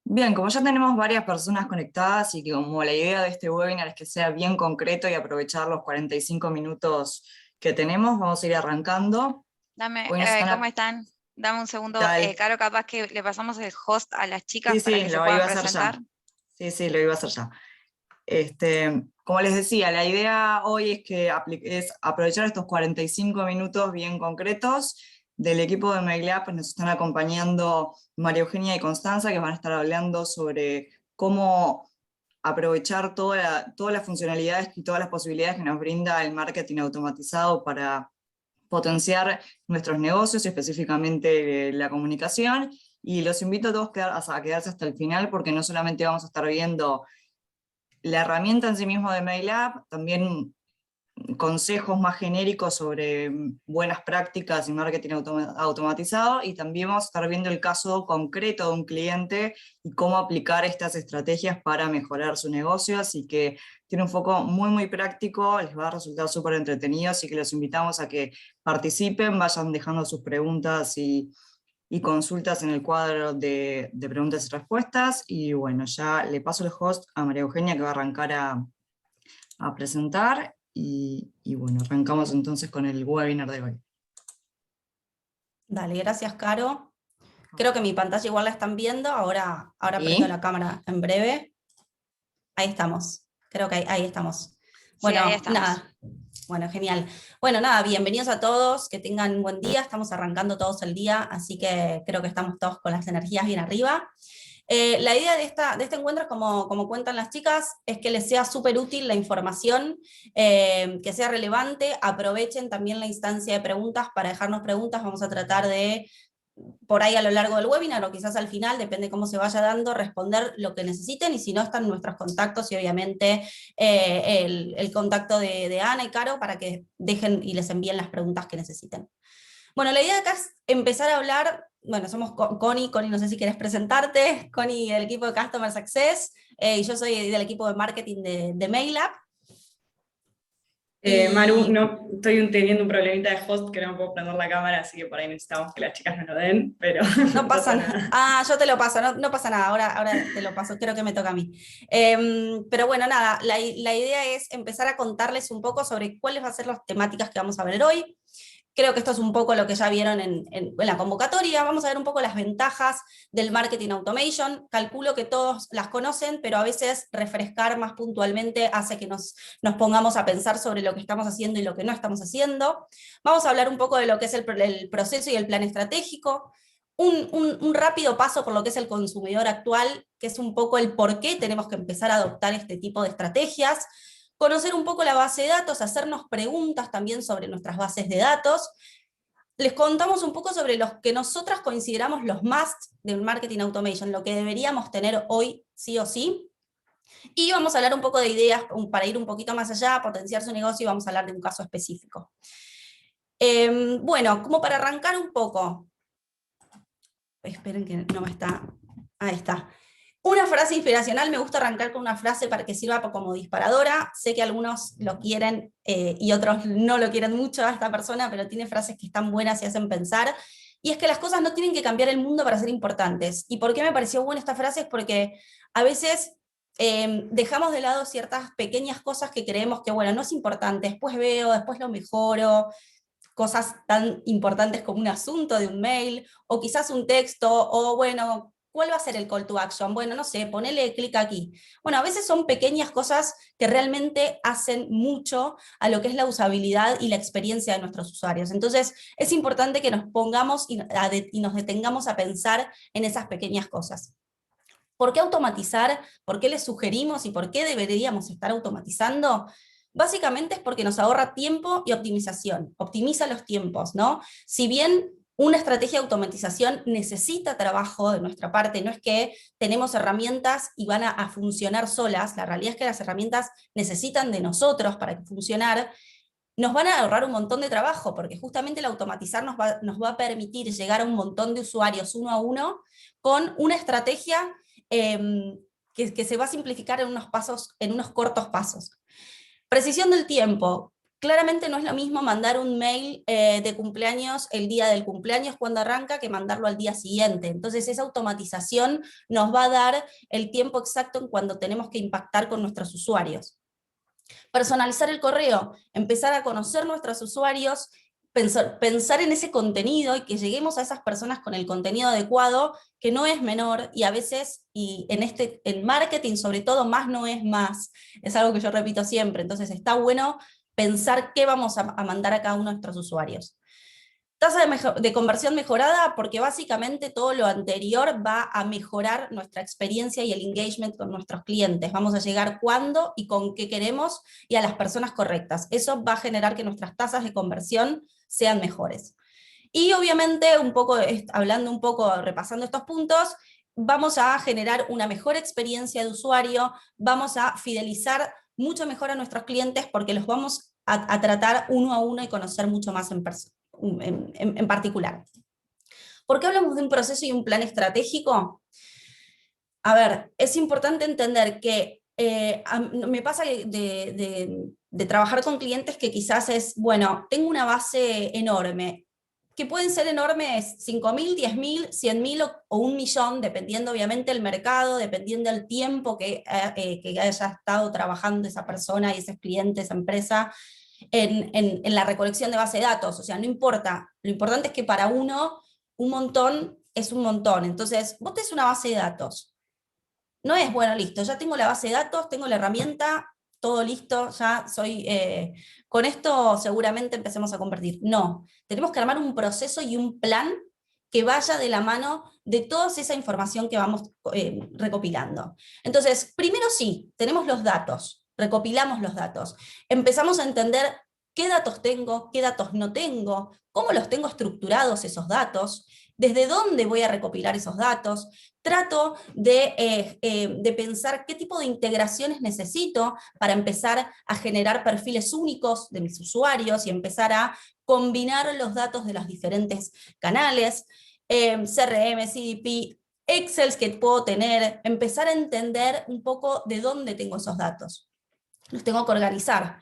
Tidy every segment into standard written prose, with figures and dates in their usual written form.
Bien, como ya tenemos varias personas conectadas y que como la idea de este webinar es que sea bien concreto y aprovechar los 45 minutos que tenemos, vamos a ir arrancando. Dame, Hoy nos están ¿cómo están? Dame un segundo, tal. Caro, capaz que le pasamos el host a las chicas Sí, para sí, que se lo puedan iba a hacer presentar. ya. Sí, sí, lo iba a hacer ya. Como les decía, la idea hoy es que es aprovechar estos 45 minutos bien concretos. Del equipo de MailUp pues nos están acompañando María Eugenia y Constanza, que van a estar hablando sobre cómo aprovechar todas las funcionalidades y todas las posibilidades que nos brinda el marketing automatizado para potenciar nuestros negocios, específicamente la comunicación. Y los invito a todos a quedarse hasta el final, porque no solamente vamos a estar viendo la herramienta en sí mismo de MailUp, también consejos más genéricos sobre buenas prácticas y marketing automatizado, y también vamos a estar viendo el caso concreto de un cliente y cómo aplicar estas estrategias para mejorar su negocio, así que tiene un foco muy muy práctico, les va a resultar súper entretenido, así que los invitamos a que participen, vayan dejando sus preguntas y consultas en el cuadro de preguntas y respuestas, y bueno, ya le paso el host a María Eugenia, que va a arrancar a presentar, y bueno, arrancamos entonces con el webinar de hoy. Dale, gracias, Caro. Creo que mi pantalla igual la están viendo, ahora prendo ¿Y? la cámara en breve. Ahí estamos, creo que ahí estamos. Sí, ahí Bueno, estamos. nada, bueno, genial. Bueno, nada, bienvenidos a todos, que tengan un buen día, estamos arrancando todos el día, así que creo que estamos todos con las energías bien arriba. La idea de este encuentro, como cuentan las chicas, es que les sea súper útil la información, que sea relevante, aprovechen también la instancia de preguntas para dejarnos preguntas, vamos a tratar de, por ahí a lo largo del webinar o quizás al final, depende cómo se vaya dando, responder lo que necesiten, y si no, están nuestros contactos y obviamente el contacto de Ana y Caro para que dejen y les envíen las preguntas que necesiten. Bueno, la idea de acá es empezar a hablar, bueno, somos Connie, no sé si quieres presentarte, Connie del equipo de Customer Success, y yo soy del equipo de marketing de MailUp. Maru, no, estoy teniendo un problemita de host que no me puedo prender la cámara, así que por ahí necesitamos que las chicas nos lo den, pero No pasa nada. Ah, yo te lo paso, no pasa nada, ahora te lo paso, creo que me toca a mí. Pero bueno, nada, la idea es empezar a contarles un poco sobre cuáles van a ser las temáticas que vamos a ver hoy. Creo que esto es un poco lo que ya vieron en la convocatoria. Vamos a ver un poco las ventajas del marketing automation. Calculo que todos las conocen, pero a veces refrescar más puntualmente hace que nos pongamos a pensar sobre lo que estamos haciendo y lo que no estamos haciendo. Vamos a hablar un poco de lo que es el proceso y el plan estratégico. Un rápido paso por lo que es el consumidor actual, que es un poco el por qué tenemos que empezar a adoptar este tipo de estrategias. Conocer un poco la base de datos, hacernos preguntas también sobre nuestras bases de datos. Les contamos un poco sobre los que nosotras consideramos los must del marketing automation, lo que deberíamos tener hoy sí o sí. Y vamos a hablar un poco de ideas para ir un poquito más allá, potenciar su negocio, y vamos a hablar de un caso específico. Bueno, como para arrancar un poco. Esperen que no me está... Ahí está. Una frase inspiracional, me gusta arrancar con una frase para que sirva como disparadora. Sé que algunos lo quieren y otros no lo quieren mucho a esta persona, pero tiene frases que están buenas y hacen pensar. Y es que las cosas no tienen que cambiar el mundo para ser importantes. ¿Y por qué me pareció buena esta frase? Es porque a veces dejamos de lado ciertas pequeñas cosas que creemos que, bueno, no es importante, después veo, después lo mejoro, cosas tan importantes como un asunto de un mail, o quizás un texto, o bueno, ¿cuál va a ser el call to action? Bueno, no sé, ponele clic aquí. Bueno, a veces son pequeñas cosas que realmente hacen mucho a lo que es la usabilidad y la experiencia de nuestros usuarios. Entonces, es importante que nos pongamos y nos detengamos a pensar en esas pequeñas cosas. ¿Por qué automatizar? ¿Por qué les sugerimos y por qué deberíamos estar automatizando? Básicamente es porque nos ahorra tiempo y optimización, optimiza los tiempos, ¿no? Si bien una estrategia de automatización necesita trabajo de nuestra parte, no es que tenemos herramientas y van a funcionar solas, la realidad es que las herramientas necesitan de nosotros para funcionar, nos van a ahorrar un montón de trabajo, porque justamente el automatizar nos va a permitir llegar a un montón de usuarios uno a uno con una estrategia que se va a simplificar en unos cortos pasos. Precisión del tiempo. Claramente no es lo mismo mandar un mail de cumpleaños el día del cumpleaños cuando arranca que mandarlo al día siguiente. Entonces esa automatización nos va a dar el tiempo exacto en cuando tenemos que impactar con nuestros usuarios. Personalizar el correo, empezar a conocer nuestros usuarios, pensar en ese contenido y que lleguemos a esas personas con el contenido adecuado, que no es menor, y a veces, y en marketing sobre todo, más no es más, es algo que yo repito siempre, entonces está bueno pensar qué vamos a mandar a cada uno de nuestros usuarios. Tasa de conversión mejorada, porque básicamente todo lo anterior va a mejorar nuestra experiencia y el engagement con nuestros clientes. Vamos a llegar cuándo y con qué queremos y a las personas correctas. Eso va a generar que nuestras tasas de conversión sean mejores. Y obviamente, hablando un poco, repasando estos puntos, vamos a generar una mejor experiencia de usuario, vamos a fidelizar mucho mejor a nuestros clientes porque los vamos a tratar uno a uno y conocer mucho más en particular. ¿Por qué hablamos de un proceso y un plan estratégico? A ver, es importante entender que me pasa de trabajar con clientes que quizás es, bueno, tengo una base enorme, que pueden ser enormes 5.000, 10.000, 100.000 o 1 millón, dependiendo obviamente del mercado, dependiendo del tiempo que haya estado trabajando esa persona y ese cliente, esa empresa, en la recolección de base de datos. O sea, no importa, lo importante es que para uno un montón es un montón. Entonces, vos tenés una base de datos. No es, bueno, listo, ya tengo la base de datos, tengo la herramienta, todo listo, ya soy, con esto seguramente empecemos a convertir. No, tenemos que armar un proceso y un plan que vaya de la mano de toda esa información que vamos recopilando. Entonces, primero sí, tenemos los datos, recopilamos los datos, empezamos a entender qué datos tengo, qué datos no tengo, cómo los tengo estructurados esos datos, desde dónde voy a recopilar esos datos, trato de pensar qué tipo de integraciones necesito para empezar a generar perfiles únicos de mis usuarios y empezar a combinar los datos de los diferentes canales, CRM, CDP, Excel que puedo tener, empezar a entender un poco de dónde tengo esos datos. Los tengo que organizar.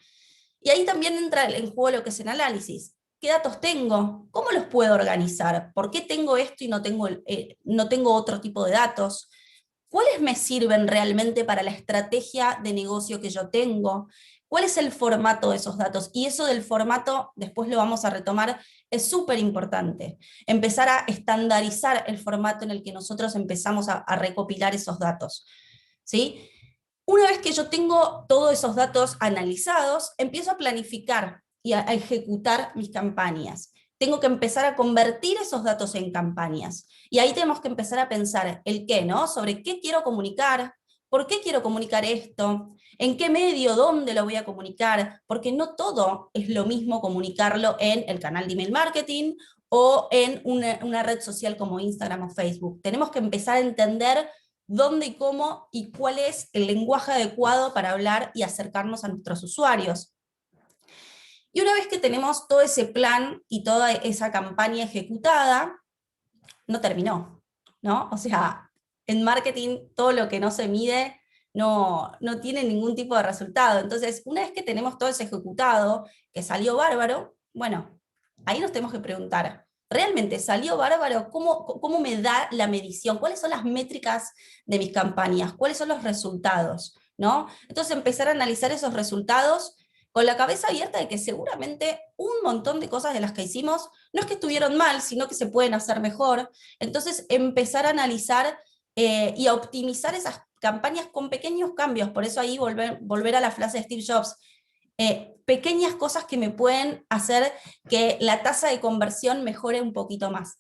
Y ahí también entra en juego lo que es el análisis. ¿Qué datos tengo? ¿Cómo los puedo organizar? ¿Por qué tengo esto y no tengo otro tipo de datos? ¿Cuáles me sirven realmente para la estrategia de negocio que yo tengo? ¿Cuál es el formato de esos datos? Y eso del formato, después lo vamos a retomar, es súper importante. Empezar a estandarizar el formato en el que nosotros empezamos a recopilar esos datos, ¿sí? Una vez que yo tengo todos esos datos analizados, empiezo a planificar y a ejecutar mis campañas. Tengo que empezar a convertir esos datos en campañas. Y ahí tenemos que empezar a pensar el qué, ¿no? Sobre qué quiero comunicar, por qué quiero comunicar esto, en qué medio, dónde lo voy a comunicar, porque no todo es lo mismo comunicarlo en el canal de email marketing o en una red social como Instagram o Facebook. Tenemos que empezar a entender dónde y cómo y cuál es el lenguaje adecuado para hablar y acercarnos a nuestros usuarios. Y una vez que tenemos todo ese plan y toda esa campaña ejecutada, no terminó, ¿no? O sea, en marketing todo lo que no se mide no tiene ningún tipo de resultado. Entonces, una vez que tenemos todo ese ejecutado, que salió bárbaro, bueno, ahí nos tenemos que preguntar, ¿realmente salió bárbaro? ¿Cómo me da la medición? ¿Cuáles son las métricas de mis campañas? ¿Cuáles son los resultados? ¿No? Entonces empezar a analizar esos resultados con la cabeza abierta de que seguramente un montón de cosas de las que hicimos no es que estuvieron mal, sino que se pueden hacer mejor. Entonces empezar a analizar y a optimizar esas campañas con pequeños cambios. Por eso ahí volver a la frase de Steve Jobs, pequeñas cosas que me pueden hacer que la tasa de conversión mejore un poquito más.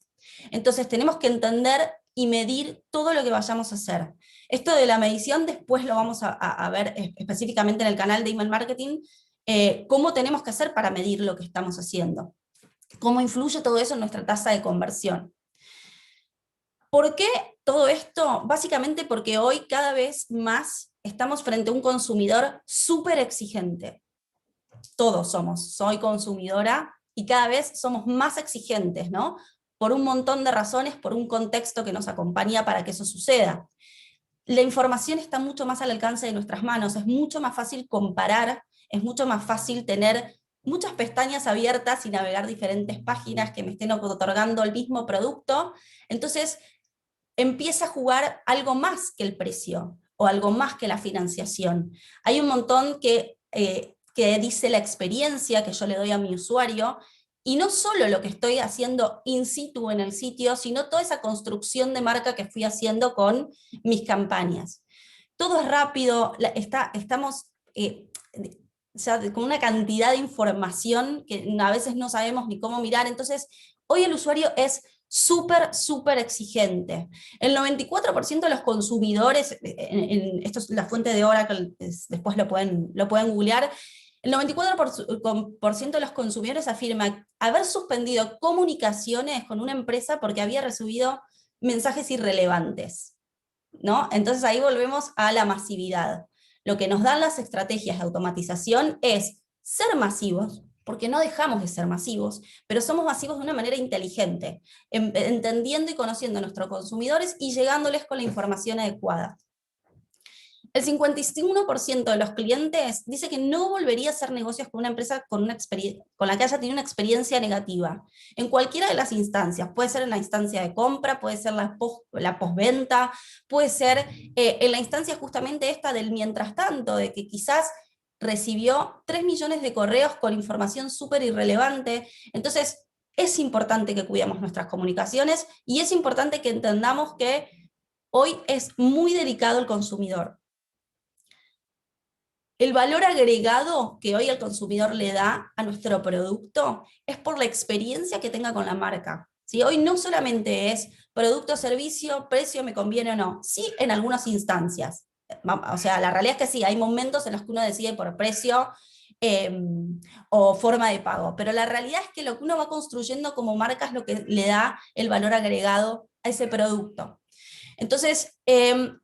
Entonces tenemos que entender y medir todo lo que vayamos a hacer. Esto de la medición después lo vamos a ver específicamente en el canal de Email Marketing, cómo tenemos que hacer para medir lo que estamos haciendo. Cómo influye todo eso en nuestra tasa de conversión. ¿Por qué todo esto? Básicamente porque hoy cada vez más estamos frente a un consumidor súper exigente. Todos soy consumidora y cada vez somos más exigentes, ¿no? Por un montón de razones, por un contexto que nos acompaña para que eso suceda. La información está mucho más al alcance de nuestras manos, es mucho más fácil comparar, es mucho más fácil tener muchas pestañas abiertas y navegar diferentes páginas que me estén otorgando el mismo producto, entonces empieza a jugar algo más que el precio, o algo más que la financiación. Hay un montón que dice la experiencia que yo le doy a mi usuario, y no solo lo que estoy haciendo in situ en el sitio, sino toda esa construcción de marca que fui haciendo con mis campañas. Todo es rápido, estamos con una cantidad de información que a veces no sabemos ni cómo mirar, entonces hoy el usuario es súper exigente. El 94% de los consumidores, esto es la fuente de Oracle, después lo pueden googlear, el 94% de los consumidores afirma haber suspendido comunicaciones con una empresa porque había recibido mensajes irrelevantes, ¿no? Entonces ahí volvemos a la masividad. Lo que nos dan las estrategias de automatización es ser masivos, porque no dejamos de ser masivos, pero somos masivos de una manera inteligente, entendiendo y conociendo a nuestros consumidores y llegándoles con la información adecuada. El 51% de los clientes dice que no volvería a hacer negocios con una empresa con la que haya tenido una experiencia negativa, en cualquiera de las instancias. Puede ser en la instancia de compra, puede ser la postventa, puede ser en la instancia justamente esta del mientras tanto, de que quizás recibió 3 millones de correos con información súper irrelevante. Entonces, es importante que cuidemos nuestras comunicaciones y es importante que entendamos que hoy es muy delicado el consumidor. El valor agregado que hoy el consumidor le da a nuestro producto es por la experiencia que tenga con la marca. ¿Sí? Hoy no solamente es producto, servicio, precio, me conviene o no. Sí, en algunas instancias. O sea, la realidad es que sí, hay momentos en los que uno decide por precio o forma de pago, pero la realidad es que lo que uno va construyendo como marca es lo que le da el valor agregado a ese producto. Entonces,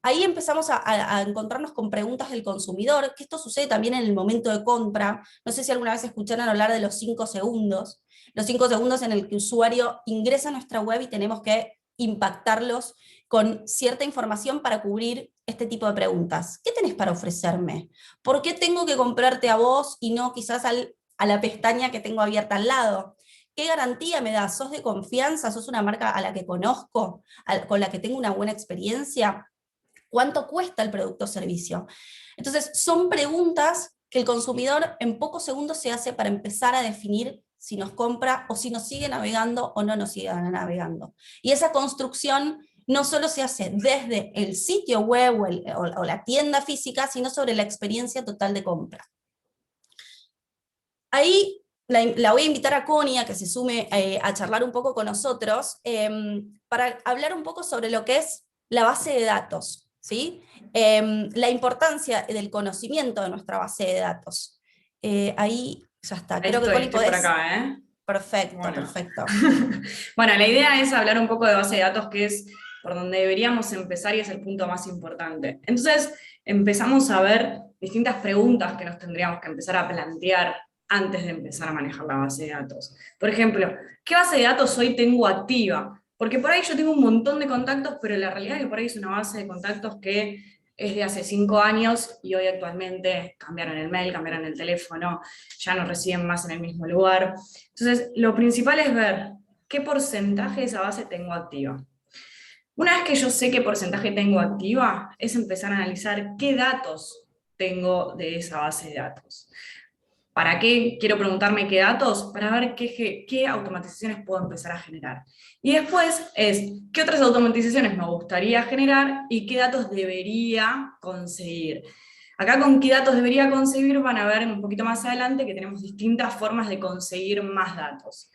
ahí empezamos a encontrarnos con preguntas del consumidor, que esto sucede también en el momento de compra. No sé si alguna vez escucharon hablar de los 5 segundos. Los 5 segundos en el que el usuario ingresa a nuestra web y tenemos que impactarlos con cierta información para cubrir este tipo de preguntas. ¿Qué tenés para ofrecerme? ¿Por qué tengo que comprarte a vos y no quizás a la pestaña que tengo abierta al lado? ¿Qué garantía me das? ¿Sos de confianza? ¿Sos una marca a la que conozco? ¿Con la que tengo una buena experiencia? ¿Cuánto cuesta el producto o servicio? Entonces, son preguntas que el consumidor en pocos segundos se hace para empezar a definir si nos compra o si nos sigue navegando o no nos sigue navegando. Y esa construcción no solo se hace desde el sitio web o la tienda física, sino sobre la experiencia total de compra. Ahí la voy a invitar a Connie a que se sume a charlar un poco con nosotros para hablar un poco sobre lo que es la base de datos, ¿sí? La importancia del conocimiento de nuestra base de datos. Ahí ya está. Creo que Connie estoy por acá, ¿eh? Perfecto, bueno. Perfecto. Bueno, la idea es hablar un poco de base de datos, que es por donde deberíamos empezar y es el punto más importante. Entonces, empezamos a ver distintas preguntas que nos tendríamos que empezar a plantear antes de empezar a manejar la base de datos. Por ejemplo, ¿qué base de datos hoy tengo activa? Porque por ahí yo tengo un montón de contactos, pero la realidad es que por ahí es una base de contactos que es de hace 5 años y hoy actualmente cambiaron el mail, cambiaron el teléfono, ya no reciben más en el mismo lugar. Entonces, lo principal es ver qué porcentaje de esa base tengo activa. Una vez que yo sé qué porcentaje tengo activa, es empezar a analizar qué datos tengo de esa base de datos. ¿Para qué quiero preguntarme qué datos? Para ver qué automatizaciones puedo empezar a generar. Y después es, ¿qué otras automatizaciones me gustaría generar y qué datos debería conseguir? Acá con qué datos debería conseguir van a ver un poquito más adelante que tenemos distintas formas de conseguir más datos.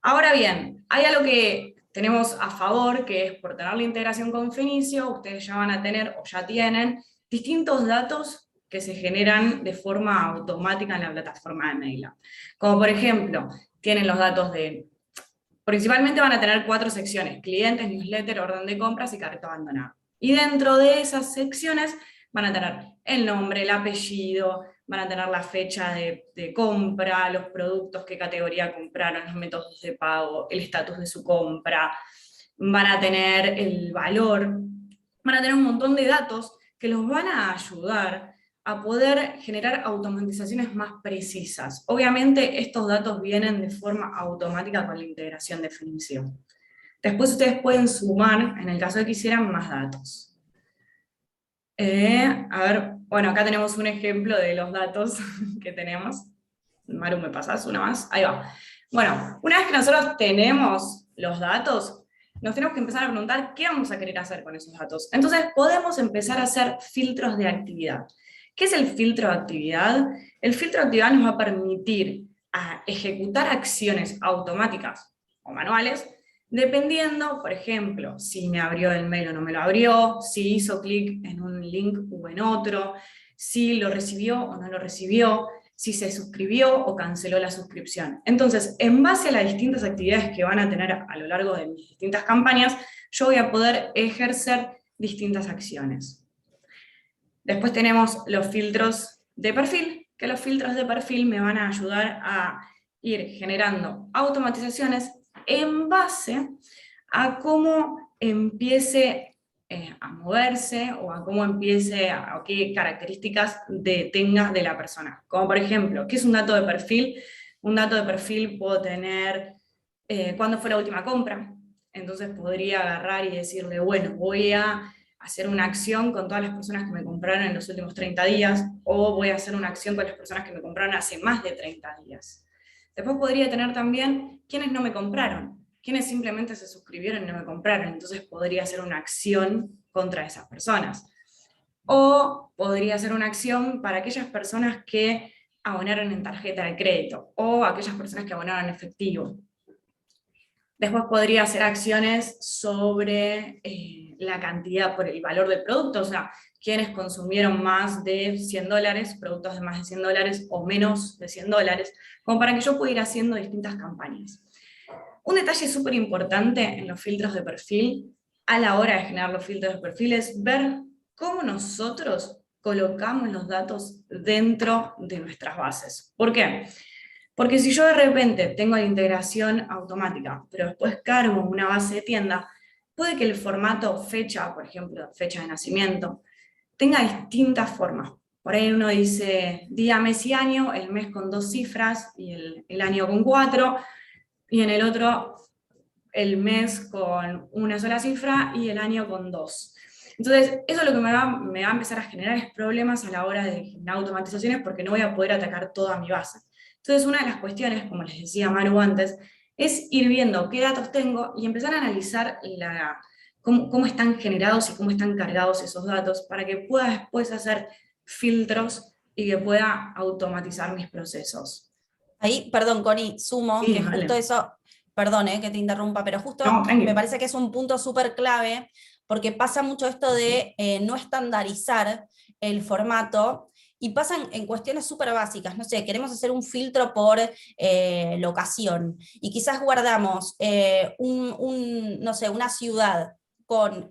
Ahora bien, hay algo que tenemos a favor, que es por tener la integración con Fenicio, ustedes ya van a tener o ya tienen distintos datos que se generan de forma automática en la plataforma de MailUp. Como por ejemplo, tienen los datos principalmente van a tener 4 secciones: clientes, newsletter, orden de compras y carrito abandonado. Y dentro de esas secciones van a tener el nombre, el apellido, van a tener la fecha de compra, los productos, qué categoría compraron, los métodos de pago, el estatus de su compra, van a tener el valor, van a tener un montón de datos que los van a ayudar a poder generar automatizaciones más precisas. Obviamente estos datos vienen de forma automática con la integración de definición. Después ustedes pueden sumar, en el caso de que quisieran, más datos. A ver, bueno, acá tenemos un ejemplo de los datos que tenemos. Maru, ¿me pasás una más? Ahí va. Bueno, una vez que nosotros tenemos los datos, nos tenemos que empezar a preguntar qué vamos a querer hacer con esos datos. Entonces podemos empezar a hacer filtros de actividad. ¿Qué es el filtro de actividad? El filtro de actividad nos va a permitir ejecutar acciones automáticas o manuales, dependiendo, por ejemplo, si me abrió el mail o no me lo abrió, si hizo clic en un link o en otro, si lo recibió o no lo recibió, si se suscribió o canceló la suscripción. Entonces, en base a las distintas actividades que van a tener a lo largo de mis distintas campañas, yo voy a poder ejercer distintas acciones. Después tenemos los filtros de perfil, que los filtros de perfil me van a ayudar a ir generando automatizaciones en base a cómo empiece a moverse o a cómo empiece, o qué características tenga de la persona. Como por ejemplo, ¿qué es un dato de perfil? Un dato de perfil puedo tener cuándo fue la última compra. Entonces podría agarrar y decirle, bueno, voy a hacer una acción con todas las personas que me compraron en los últimos 30 días, o voy a hacer una acción con las personas que me compraron hace más de 30 días. Después podría tener también quiénes no me compraron, quienes simplemente se suscribieron y no me compraron, entonces podría hacer una acción contra esas personas. O podría hacer una acción para aquellas personas que abonaron en tarjeta de crédito, o aquellas personas que abonaron en efectivo. Después podría hacer acciones sobre la cantidad, por el valor del producto, o sea, quienes consumieron más de $100, productos de más de $100 o menos de $100, como para que yo pueda ir haciendo distintas campañas. Un detalle súper importante en los filtros de perfil, a la hora de generar los filtros de perfil, es ver cómo nosotros colocamos los datos dentro de nuestras bases. ¿Por qué? Porque si yo de repente tengo la integración automática, pero después cargo una base de tienda, puede que el formato fecha, por ejemplo, fecha de nacimiento, tenga distintas formas. Por ahí uno dice día, mes y año, el mes con 2 cifras y el año con 4, y en el otro el mes con una sola cifra y el año con 2. Entonces, eso lo que me va a empezar a generar es problemas a la hora de generar automatizaciones, porque no voy a poder atacar toda mi base. Entonces, una de las cuestiones, como les decía Maru antes, es ir viendo qué datos tengo y empezar a analizar cómo están generados y cómo están cargados esos datos, para que pueda después hacer filtros y que pueda automatizar mis procesos. Ahí, perdón, Connie, sumo Sí, que vale. justo eso, perdón que te interrumpa, pero justo No, me parece que es un punto súper clave, porque pasa mucho esto de no estandarizar el formato, y pasan en cuestiones súper básicas. No sé, queremos hacer un filtro por locación, y quizás guardamos no sé, una ciudad con,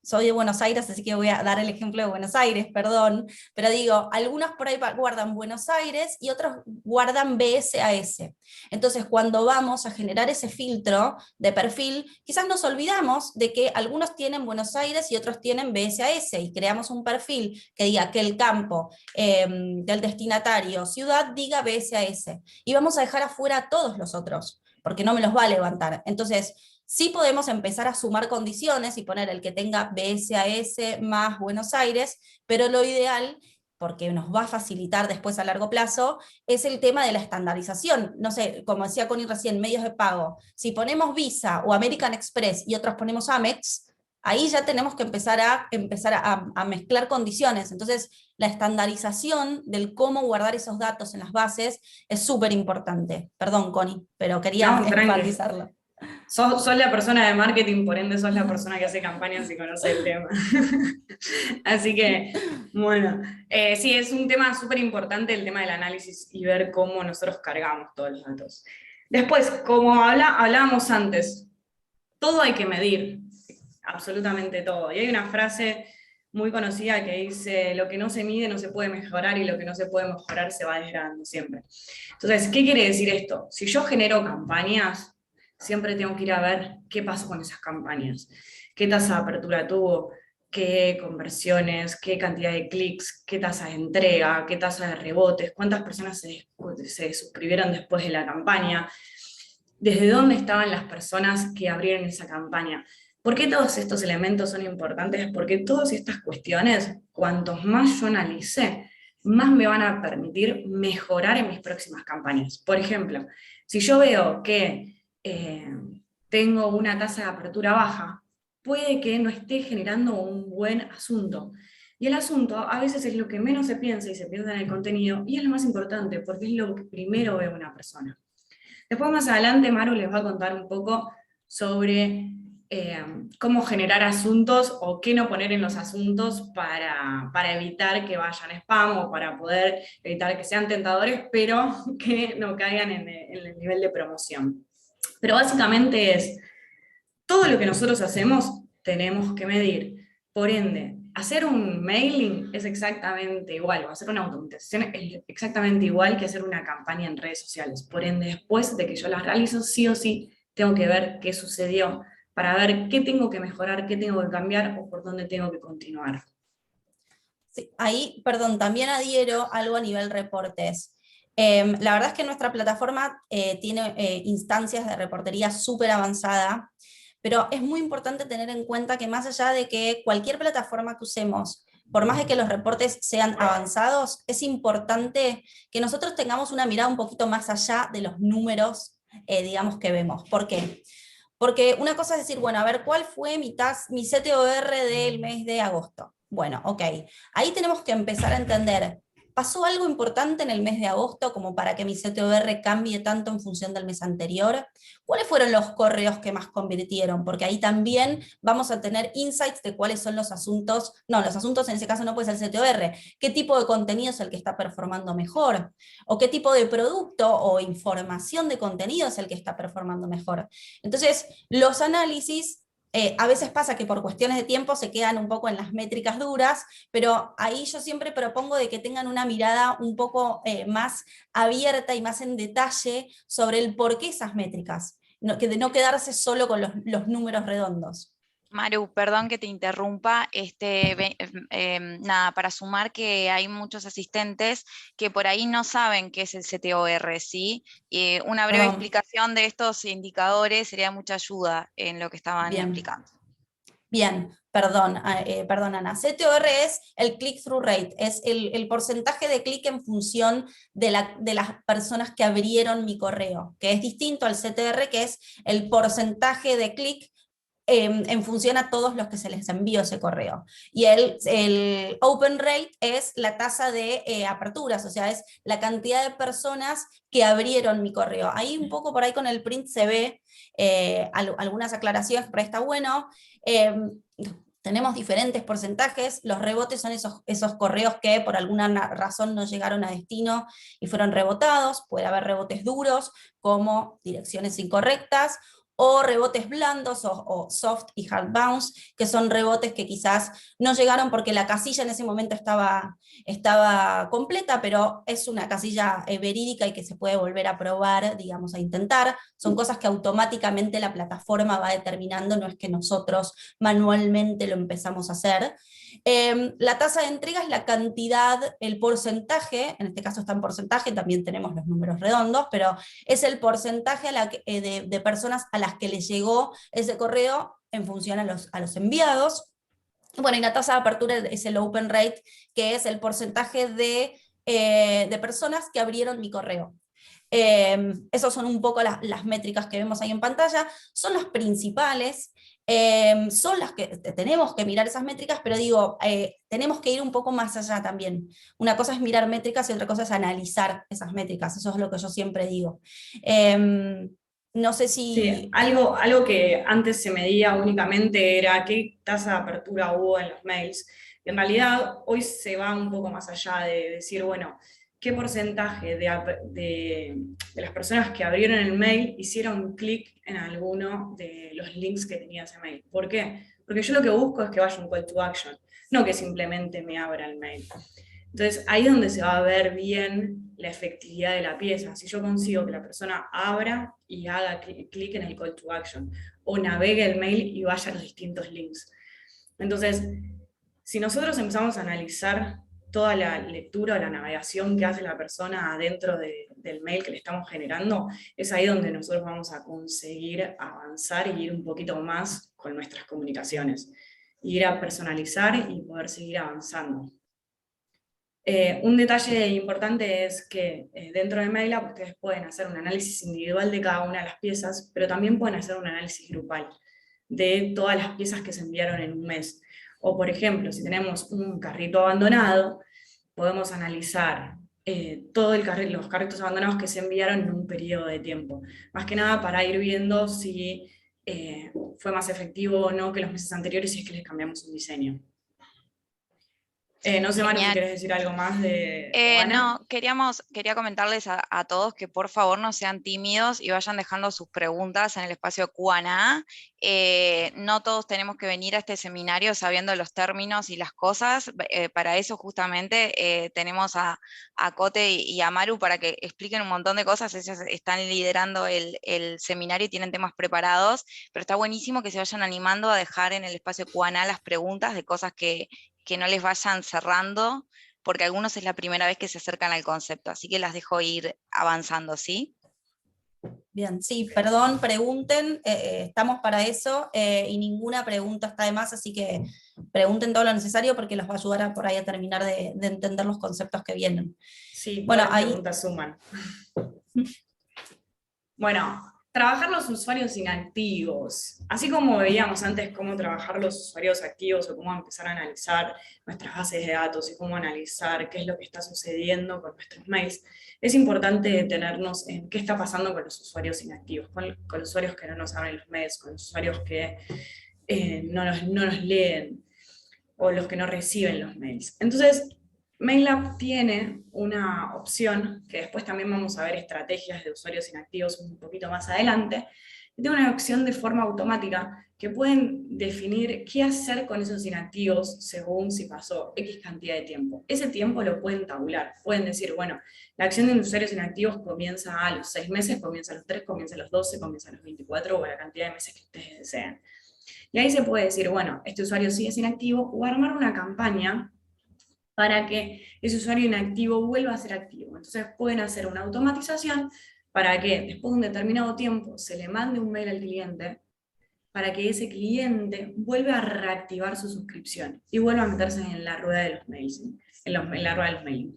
soy de Buenos Aires, así que voy a dar el ejemplo de Buenos Aires, perdón, pero digo, algunos por ahí guardan Buenos Aires y otros guardan BSAS. Entonces, cuando vamos a generar ese filtro de perfil, quizás nos olvidamos de que algunos tienen Buenos Aires y otros tienen BSAS, y creamos un perfil que diga que el campo del destinatario ciudad diga BSAS, y vamos a dejar afuera a todos los otros, porque no me los va a levantar. Entonces, sí podemos empezar a sumar condiciones y poner el que tenga BSAS más Buenos Aires, pero lo ideal, porque nos va a facilitar después a largo plazo, es el tema de la estandarización. No sé, como decía Connie recién, medios de pago. Si ponemos Visa o American Express y otros ponemos Amex, ahí ya tenemos que empezar a mezclar condiciones. Entonces, la estandarización del cómo guardar esos datos en las bases es súper importante. Perdón, Connie, pero quería enfatizarlo. Sos la persona de marketing, por ende sos la persona que hace campañas y conoce el tema. Así que, bueno, sí, es un tema súper importante el tema del análisis y ver cómo nosotros cargamos todos los datos. Después, como hablábamos antes, todo hay que medir, absolutamente todo. Y hay una frase muy conocida que dice, lo que no se mide no se puede mejorar, y lo que no se puede mejorar se va degradando siempre. Entonces, ¿qué quiere decir esto? Si yo genero campañas, siempre tengo que ir a ver qué pasó con esas campañas, qué tasa de apertura tuvo, qué conversiones, qué cantidad de clics, qué tasa de entrega, qué tasa de rebotes, cuántas personas se suscribieron después de la campaña, desde dónde estaban las personas que abrieron esa campaña. ¿Por qué todos estos elementos son importantes? Porque todas estas cuestiones, cuantos más yo analice, más me van a permitir mejorar en mis próximas campañas. Por ejemplo, si yo veo que tengo una tasa de apertura baja, puede que no esté generando un buen asunto. Y el asunto a veces es lo que menos se piensa y se piensa en el contenido, y es lo más importante, porque es lo que primero ve una persona. Después más adelante Maru les va a contar un poco sobre cómo generar asuntos o qué no poner en los asuntos para evitar que vayan spam o para poder evitar que sean tentadores, pero que no caigan en el nivel de promoción. Pero básicamente es, todo lo que nosotros hacemos tenemos que medir. Por ende, hacer un mailing es exactamente igual, o hacer una automatización es exactamente igual que hacer una campaña en redes sociales. Por ende, después de que yo las realizo, sí o sí, tengo que ver qué sucedió, para ver qué tengo que mejorar, qué tengo que cambiar o por dónde tengo que continuar. Sí, ahí, perdón, también adhiero algo a nivel reportes. La verdad es que nuestra plataforma tiene instancias de reportería súper avanzada, pero es muy importante tener en cuenta que más allá de que cualquier plataforma que usemos, por más de que los reportes sean avanzados, es importante que nosotros tengamos una mirada un poquito más allá de los números, digamos, que vemos. ¿Por qué? Porque una cosa es decir, bueno, a ver, ¿cuál fue mi CTOR del mes de agosto? Bueno, ok, ahí tenemos que empezar a entender, ¿pasó algo importante en el mes de agosto como para que mi CTOR cambie tanto en función del mes anterior? ¿Cuáles fueron los correos que más convirtieron? Porque ahí también vamos a tener insights de cuáles son los asuntos, no, los asuntos en ese caso no puede ser el CTOR, qué tipo de contenido es el que está performando mejor, o qué tipo de producto o información de contenido es el que está performando mejor. Entonces, los análisis a veces pasa que por cuestiones de tiempo se quedan un poco en las métricas duras, pero ahí yo siempre propongo de que tengan una mirada un poco más abierta y más en detalle sobre el por qué esas métricas, de no quedarse solo con los números redondos. Maru, perdón que te interrumpa, nada, para sumar que hay muchos asistentes que por ahí no saben qué es el CTOR, ¿sí? Una breve explicación de estos indicadores sería de mucha ayuda en lo que estaban explicando. Bien, perdón, Ana. CTOR es el click-through rate, es el porcentaje de clic en función de las personas que abrieron mi correo, que es distinto al CTR, que es el porcentaje de clic en función a todos los que se les envió ese correo. Y el open rate es la tasa de aperturas, o sea, es la cantidad de personas que abrieron mi correo. Ahí un poco por ahí con el print se ve algunas aclaraciones, pero está bueno. Tenemos diferentes porcentajes, los rebotes son esos correos que por alguna razón no llegaron a destino y fueron rebotados. Puede haber rebotes duros como direcciones incorrectas, o rebotes blandos o soft y hard bounce, que son rebotes que quizás no llegaron porque la casilla en ese momento estaba completa, pero es una casilla verídica y que se puede volver a probar, digamos, a intentar. Son cosas que automáticamente la plataforma va determinando, no es que nosotros manualmente lo empezamos a hacer. La tasa de entrega es la cantidad, el porcentaje, en este caso está en porcentaje, también tenemos los números redondos, pero es el porcentaje de personas a las que les llegó ese correo en función a los enviados. Bueno, y la tasa de apertura es el open rate, que es el porcentaje de personas que abrieron mi correo. Esas son un poco las métricas que vemos ahí en pantalla, son las principales, son las que tenemos que mirar esas métricas, pero digo, tenemos que ir un poco más allá también. Una cosa es mirar métricas y otra cosa es analizar esas métricas, eso es lo que yo siempre digo. No sé si... Sí, algo que antes se medía únicamente era qué tasa de apertura hubo en los mails. Y en realidad hoy se va un poco más allá de decir, bueno, qué porcentaje de las personas que abrieron el mail hicieron clic en alguno de los links que tenía ese mail. ¿Por qué? Porque yo lo que busco es que vaya un call to action, no que simplemente me abra el mail. Entonces, ahí es donde se va a ver bien la efectividad de la pieza. Si yo consigo que la persona abra y haga clic en el call to action, o navegue el mail y vaya a los distintos links. Entonces, Si nosotros empezamos a analizar toda la lectura o la navegación que hace la persona adentro del mail que le estamos generando, es ahí donde nosotros vamos a conseguir avanzar y ir un poquito más con nuestras comunicaciones. Ir a personalizar y poder seguir avanzando. Un detalle importante es que dentro de MailUp ustedes pueden hacer un análisis individual de cada una de las piezas, pero también pueden hacer un análisis grupal de todas las piezas que se enviaron en un mes. O por ejemplo, si tenemos un carrito abandonado, podemos analizar todos los carritos abandonados que se enviaron en un periodo de tiempo. Más que nada para ir viendo si fue más efectivo o no que los meses anteriores si es que les cambiamos un diseño. No sé, Manu, si querés decir algo más de no, quería comentarles a todos que por favor no sean tímidos y vayan dejando sus preguntas en el espacio Q&A. No todos tenemos que venir a este seminario sabiendo los términos y las cosas. Para eso justamente tenemos a Cote y a Maru para que expliquen un montón de cosas. Ellos están liderando el seminario y tienen temas preparados, pero está buenísimo que se vayan animando a dejar en el espacio Q&A las preguntas de cosas que no les vayan cerrando, porque algunos es la primera vez que se acercan al concepto, así que las dejo ir avanzando, ¿sí? Bien, sí, perdón, pregunten, estamos para eso, y ninguna pregunta está de más, así que pregunten todo lo necesario porque los va a ayudar por ahí a terminar de entender los conceptos que vienen. Sí, bueno, las preguntas suman. Bueno, trabajar los usuarios inactivos. Así como veíamos antes cómo trabajar los usuarios activos o cómo empezar a analizar nuestras bases de datos y cómo analizar qué es lo que está sucediendo con nuestros mails, es importante detenernos en qué está pasando con los usuarios inactivos, con los usuarios que no nos abren los mails, con los usuarios que no nos leen o los que no reciben los mails. Entonces, MailUp tiene una opción, que después también vamos a ver estrategias de usuarios inactivos un poquito más adelante, tiene una opción de forma automática que pueden definir qué hacer con esos inactivos según si pasó X cantidad de tiempo. Ese tiempo lo pueden tabular, pueden decir, bueno, la acción de usuarios inactivos comienza a los 6 meses, comienza a los 3, comienza a los 12, comienza a los 24 o a la cantidad de meses que ustedes deseen. Y ahí se puede decir, bueno, este usuario sigue inactivo o armar una campaña para que ese usuario inactivo vuelva a ser activo. Entonces pueden hacer una automatización para que después de un determinado tiempo se le mande un mail al cliente para que ese cliente vuelva a reactivar su suscripción y vuelva a meterse en la rueda de los mails, en la rueda de los mails.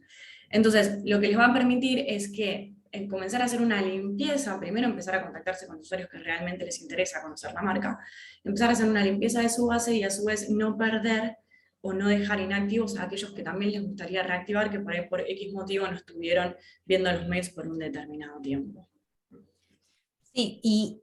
Entonces, lo que les va a permitir es que comenzar a hacer una limpieza, primero empezar a contactarse con usuarios que realmente les interesa conocer la marca, empezar a hacer una limpieza de su base y a su vez no perder o no dejar inactivos a aquellos que también les gustaría reactivar, que por ahí por X motivo no estuvieron viendo los mails por un determinado tiempo. Sí, y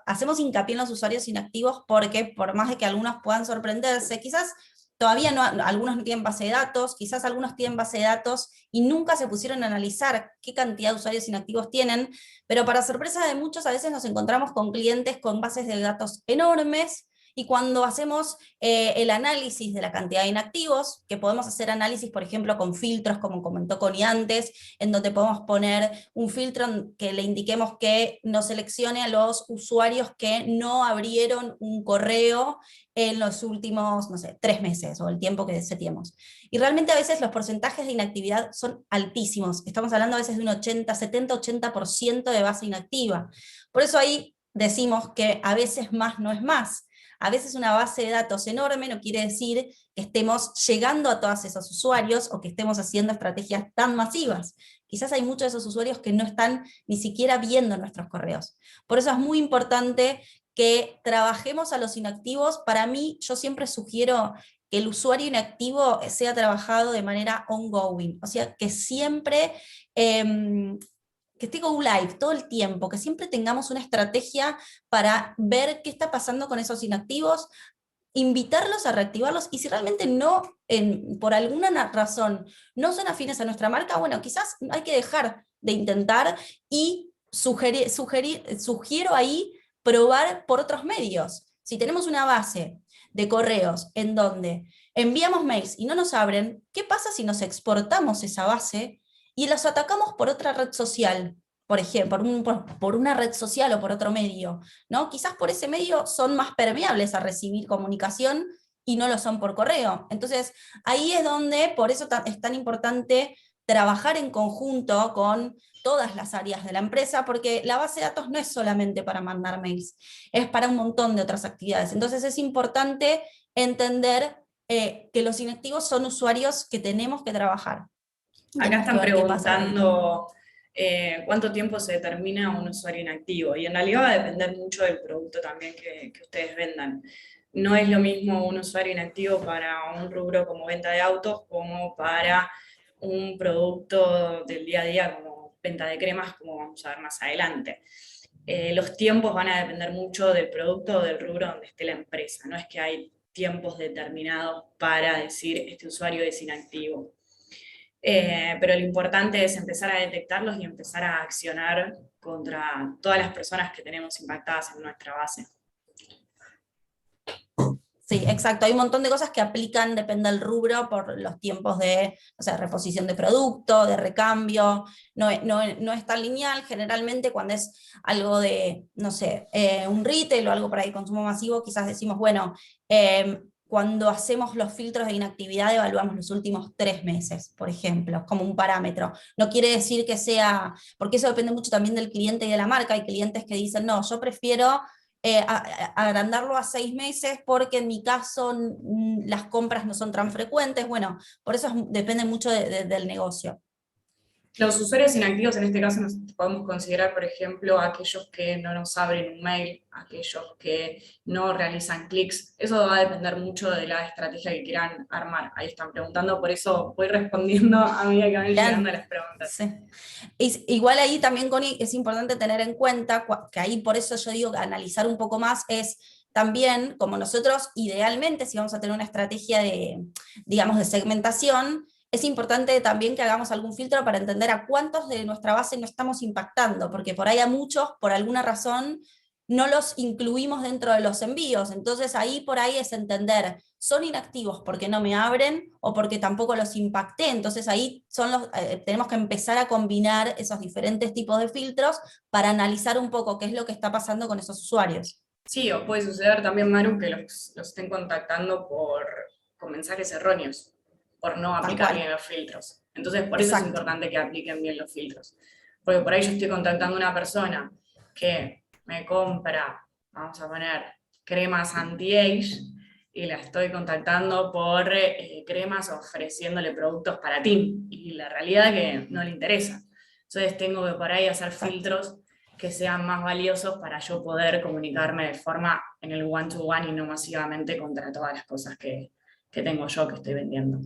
hacemos hincapié en los usuarios inactivos porque por más de que algunos puedan sorprenderse, quizás todavía algunos no tienen base de datos, quizás algunos tienen base de datos y nunca se pusieron a analizar qué cantidad de usuarios inactivos tienen, pero para sorpresa de muchos a veces nos encontramos con clientes con bases de datos enormes. Y cuando hacemos el análisis de la cantidad de inactivos, que podemos hacer análisis, por ejemplo, con filtros, como comentó Connie antes, en donde podemos poner un filtro que le indiquemos que nos seleccione a los usuarios que no abrieron un correo en los últimos, no sé, 3 meses, o el tiempo que setemos. Y realmente a veces los porcentajes de inactividad son altísimos. Estamos hablando a veces de un 70-80% de base inactiva. Por eso ahí decimos que a veces más no es más. A veces una base de datos enorme no quiere decir que estemos llegando a todos esos usuarios o que estemos haciendo estrategias tan masivas. Quizás hay muchos de esos usuarios que no están ni siquiera viendo nuestros correos. Por eso es muy importante que trabajemos a los inactivos. Para mí, yo siempre sugiero que el usuario inactivo sea trabajado de manera ongoing, o sea, que siempre que esté Go Live todo el tiempo, que siempre tengamos una estrategia para ver qué está pasando con esos inactivos, invitarlos a reactivarlos, y si realmente no, por alguna razón, no son afines a nuestra marca, bueno, quizás hay que dejar de intentar y sugiero ahí probar por otros medios. Si tenemos una base de correos en donde enviamos mails y no nos abren, ¿qué pasa si nos exportamos esa base y los atacamos por otra red social? Por ejemplo, por una red social o por otro medio, ¿no? Quizás por ese medio son más permeables a recibir comunicación y no lo son por correo. Entonces, ahí es donde, por eso es tan importante trabajar en conjunto con todas las áreas de la empresa, porque la base de datos no es solamente para mandar mails, es para un montón de otras actividades. Entonces es importante entender que los inactivos son usuarios que tenemos que trabajar. Acá están preguntando cuánto tiempo se determina un usuario inactivo, y en realidad va a depender mucho del producto también que ustedes vendan. No es lo mismo un usuario inactivo para un rubro como venta de autos como para un producto del día a día como venta de cremas, como vamos a ver más adelante. Los tiempos van a depender mucho del producto o del rubro donde esté la empresa. No es que hay tiempos determinados para decir este usuario es inactivo. Pero lo importante es empezar a detectarlos y empezar a accionar contra todas las personas que tenemos impactadas en nuestra base. Sí, exacto. Hay un montón de cosas que aplican, depende del rubro, por los tiempos de, o sea, reposición de producto, de recambio. No es tan lineal. Generalmente cuando es algo de, no sé, un retail o algo para el consumo masivo, quizás decimos, bueno, cuando hacemos los filtros de inactividad evaluamos los últimos 3 meses, por ejemplo, como un parámetro. No quiere decir que sea, porque eso depende mucho también del cliente y de la marca. Hay clientes que dicen, no, yo prefiero agrandarlo a 6 meses porque en mi caso las compras no son tan frecuentes. Bueno, por eso depende mucho del negocio. Los usuarios inactivos en este caso nos podemos considerar, por ejemplo, aquellos que no nos abren un mail, aquellos que no realizan clics. Eso va a depender mucho de la estrategia que quieran armar. Ahí están preguntando, por eso voy respondiendo a medida que van llegando las preguntas. Sí. Igual ahí también, Connie, es importante tener en cuenta, que ahí por eso yo digo que analizar un poco más es también, como nosotros idealmente, si vamos a tener una estrategia de, digamos, de segmentación, es importante también que hagamos algún filtro para entender a cuántos de nuestra base no estamos impactando, porque por ahí a muchos, por alguna razón, no los incluimos dentro de los envíos. Entonces ahí por ahí es entender, ¿son inactivos porque no me abren o porque tampoco los impacté? Entonces ahí tenemos que empezar a combinar esos diferentes tipos de filtros para analizar un poco qué es lo que está pasando con esos usuarios. Sí, o puede suceder también, Maru, que los estén contactando con mensajes erróneos, por no aplicar bien los filtros. Entonces, por eso es importante que apliquen bien los filtros. Porque por ahí yo estoy contactando a una persona que me compra, vamos a poner, cremas anti-age, y la estoy contactando por cremas ofreciéndole productos para ti. Y la realidad es que no le interesa. Entonces tengo que por ahí hacer filtros que sean más valiosos para yo poder comunicarme de forma en el one-to-one y no masivamente contra todas las cosas que tengo yo que estoy vendiendo.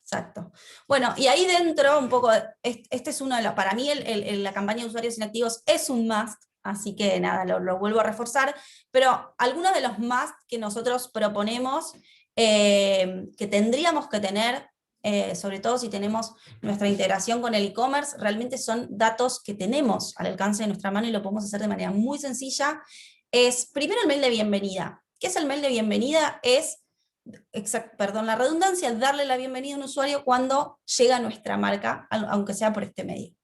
Exacto. Bueno, y ahí dentro un poco, este es uno de los, para mí la campaña de usuarios inactivos es un must, así que nada, lo vuelvo a reforzar, pero algunos de los must que nosotros proponemos, que tendríamos que tener, sobre todo si tenemos nuestra integración con el e-commerce, realmente son datos que tenemos al alcance de nuestra mano y lo podemos hacer de manera muy sencilla, es primero el mail de bienvenida. ¿Qué es el mail de bienvenida? Es, perdón la redundancia, darle la bienvenida a un usuario cuando llega a nuestra marca, aunque sea por este medio.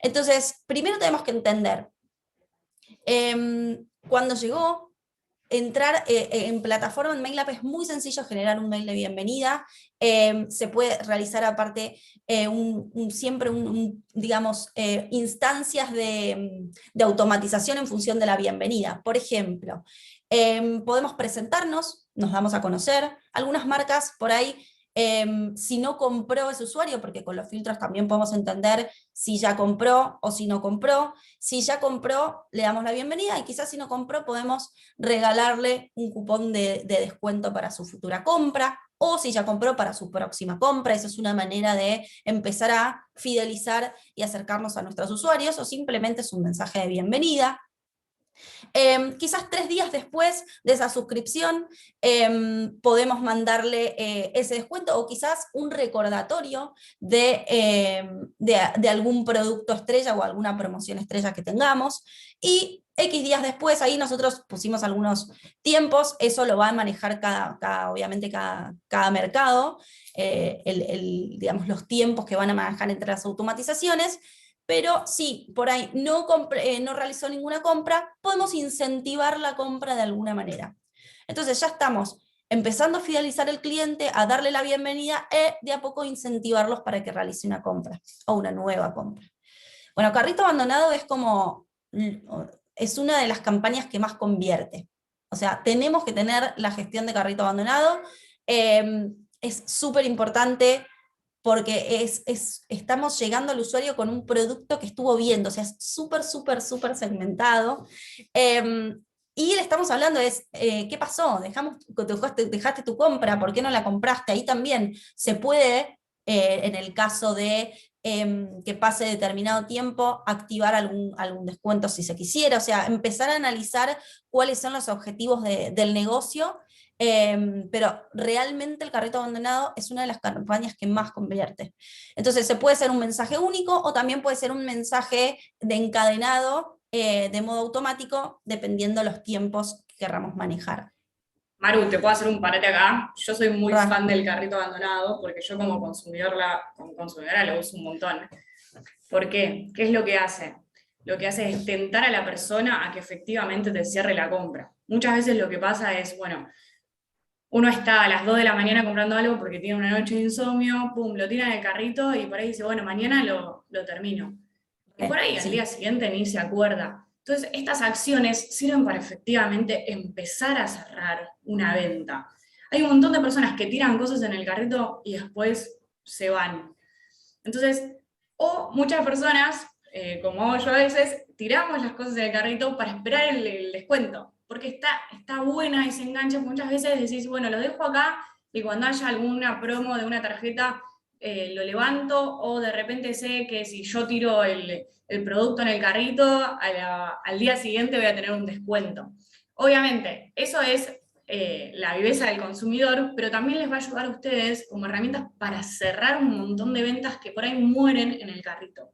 Entonces, primero tenemos que entender, cuando llegó, entrar en plataforma en MailApp es muy sencillo generar un mail de bienvenida, se puede realizar aparte siempre digamos, instancias de automatización en función de la bienvenida. Por ejemplo, podemos presentarnos, nos damos a conocer, algunas marcas por ahí, si no compró ese usuario, porque con los filtros también podemos entender si ya compró o si no compró. Si ya compró, le damos la bienvenida, y quizás si no compró podemos regalarle un cupón de descuento para su futura compra, o si ya compró, para su próxima compra. Esa es una manera de empezar a fidelizar y acercarnos a nuestros usuarios, o simplemente es un mensaje de bienvenida. Quizás 3 días después de esa suscripción podemos mandarle ese descuento, o quizás un recordatorio de algún producto estrella o alguna promoción estrella que tengamos, y X días después, ahí nosotros pusimos algunos tiempos, eso lo va a manejar obviamente cada mercado, digamos, los tiempos que van a manejar entre las automatizaciones. Pero si por ahí no realizó ninguna compra, podemos incentivar la compra de alguna manera. Entonces ya estamos empezando a fidelizar al cliente, a darle la bienvenida y de a poco incentivarlos para que realice una compra o una nueva compra. Bueno, carrito abandonado es una de las campañas que más convierte. O sea, tenemos que tener la gestión de carrito abandonado. Es súper importante porque estamos llegando al usuario con un producto que estuvo viendo, o sea, es súper, súper, súper segmentado. Y le estamos hablando ¿qué pasó? Dejaste tu compra, ¿por qué no la compraste? Ahí también se puede, en el caso de que pase determinado tiempo, activar algún descuento si se quisiera, o sea, empezar a analizar cuáles son los objetivos del negocio, pero realmente el carrito abandonado es una de las campañas que más convierte. Entonces se puede ser un mensaje único o también puede ser un mensaje de encadenado de modo automático, dependiendo los tiempos que querramos manejar. Maru, ¿te puedo hacer un parate acá? Yo soy muy fan del carrito abandonado porque yo como consumidora lo uso un montón. ¿Por qué? ¿Qué es lo que hace? Lo que hace es tentar a la persona a que efectivamente te cierre la compra. Muchas veces lo que pasa es, bueno, uno está a las 2 de la mañana comprando algo porque tiene una noche de insomnio, pum, lo tira en el carrito y por ahí dice, bueno, mañana lo termino. Y por ahí al día siguiente ni se acuerda. Entonces, estas acciones sirven para efectivamente empezar a cerrar una venta. Hay un montón de personas que tiran cosas en el carrito y después se van. Entonces, o muchas personas, como yo a veces, tiramos las cosas en el carrito para esperar el descuento, porque está buena y se engancha. Muchas veces decís, bueno, lo dejo acá y cuando haya alguna promo de una tarjeta, lo levanto, o de repente sé que si yo tiro el producto en el carrito, al día siguiente voy a tener un descuento. Obviamente, eso es la viveza del consumidor, pero también les va a ayudar a ustedes como herramientas para cerrar un montón de ventas que por ahí mueren en el carrito.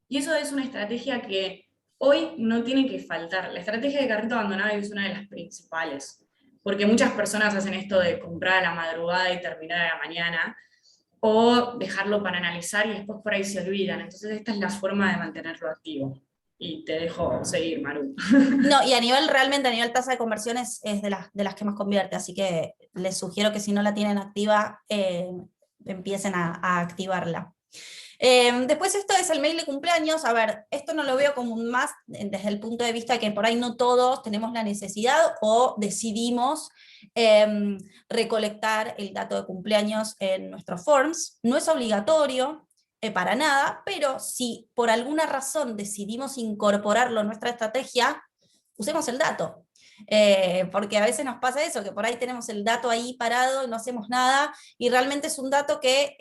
Y eso es una estrategia que hoy no tiene que faltar. La estrategia de carrito abandonado es una de las principales, porque muchas personas hacen esto de comprar a la madrugada y terminar a la mañana, o dejarlo para analizar y después por ahí se olvidan. Entonces esta es la forma de mantenerlo activo. Y te dejo seguir, Maru. No, y realmente a nivel tasa de conversión es de las que más convierte, así que les sugiero que si no la tienen activa, empiecen a activarla. Después esto es el mail de cumpleaños. A ver, esto no lo veo como un más desde el punto de vista que por ahí no todos tenemos la necesidad o decidimos recolectar el dato de cumpleaños en nuestros forms. No es obligatorio para nada, pero si por alguna razón decidimos incorporarlo en nuestra estrategia, usemos el dato. Porque a veces nos pasa eso, que por ahí tenemos el dato ahí parado y no hacemos nada, y realmente es un dato que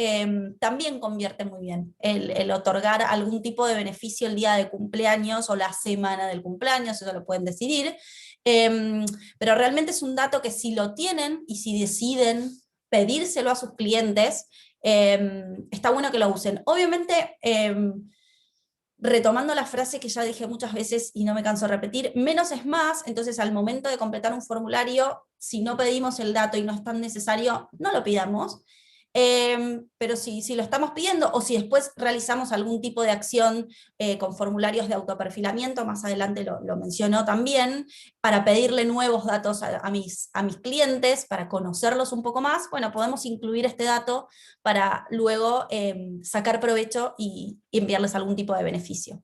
también convierte muy bien, el otorgar algún tipo de beneficio el día de cumpleaños o la semana del cumpleaños, eso lo pueden decidir, pero realmente es un dato que si lo tienen y si deciden pedírselo a sus clientes, está bueno que lo usen. Obviamente, retomando la frase que ya dije muchas veces y no me canso de repetir, menos es más. Entonces al momento de completar un formulario, si no pedimos el dato y no es tan necesario, no lo pidamos. Pero si lo estamos pidiendo, o si después realizamos algún tipo de acción con formularios de autoperfilamiento, más adelante lo mencionó también, para pedirle nuevos datos a mis clientes, para conocerlos un poco más, bueno, podemos incluir este dato para luego sacar provecho y enviarles algún tipo de beneficio.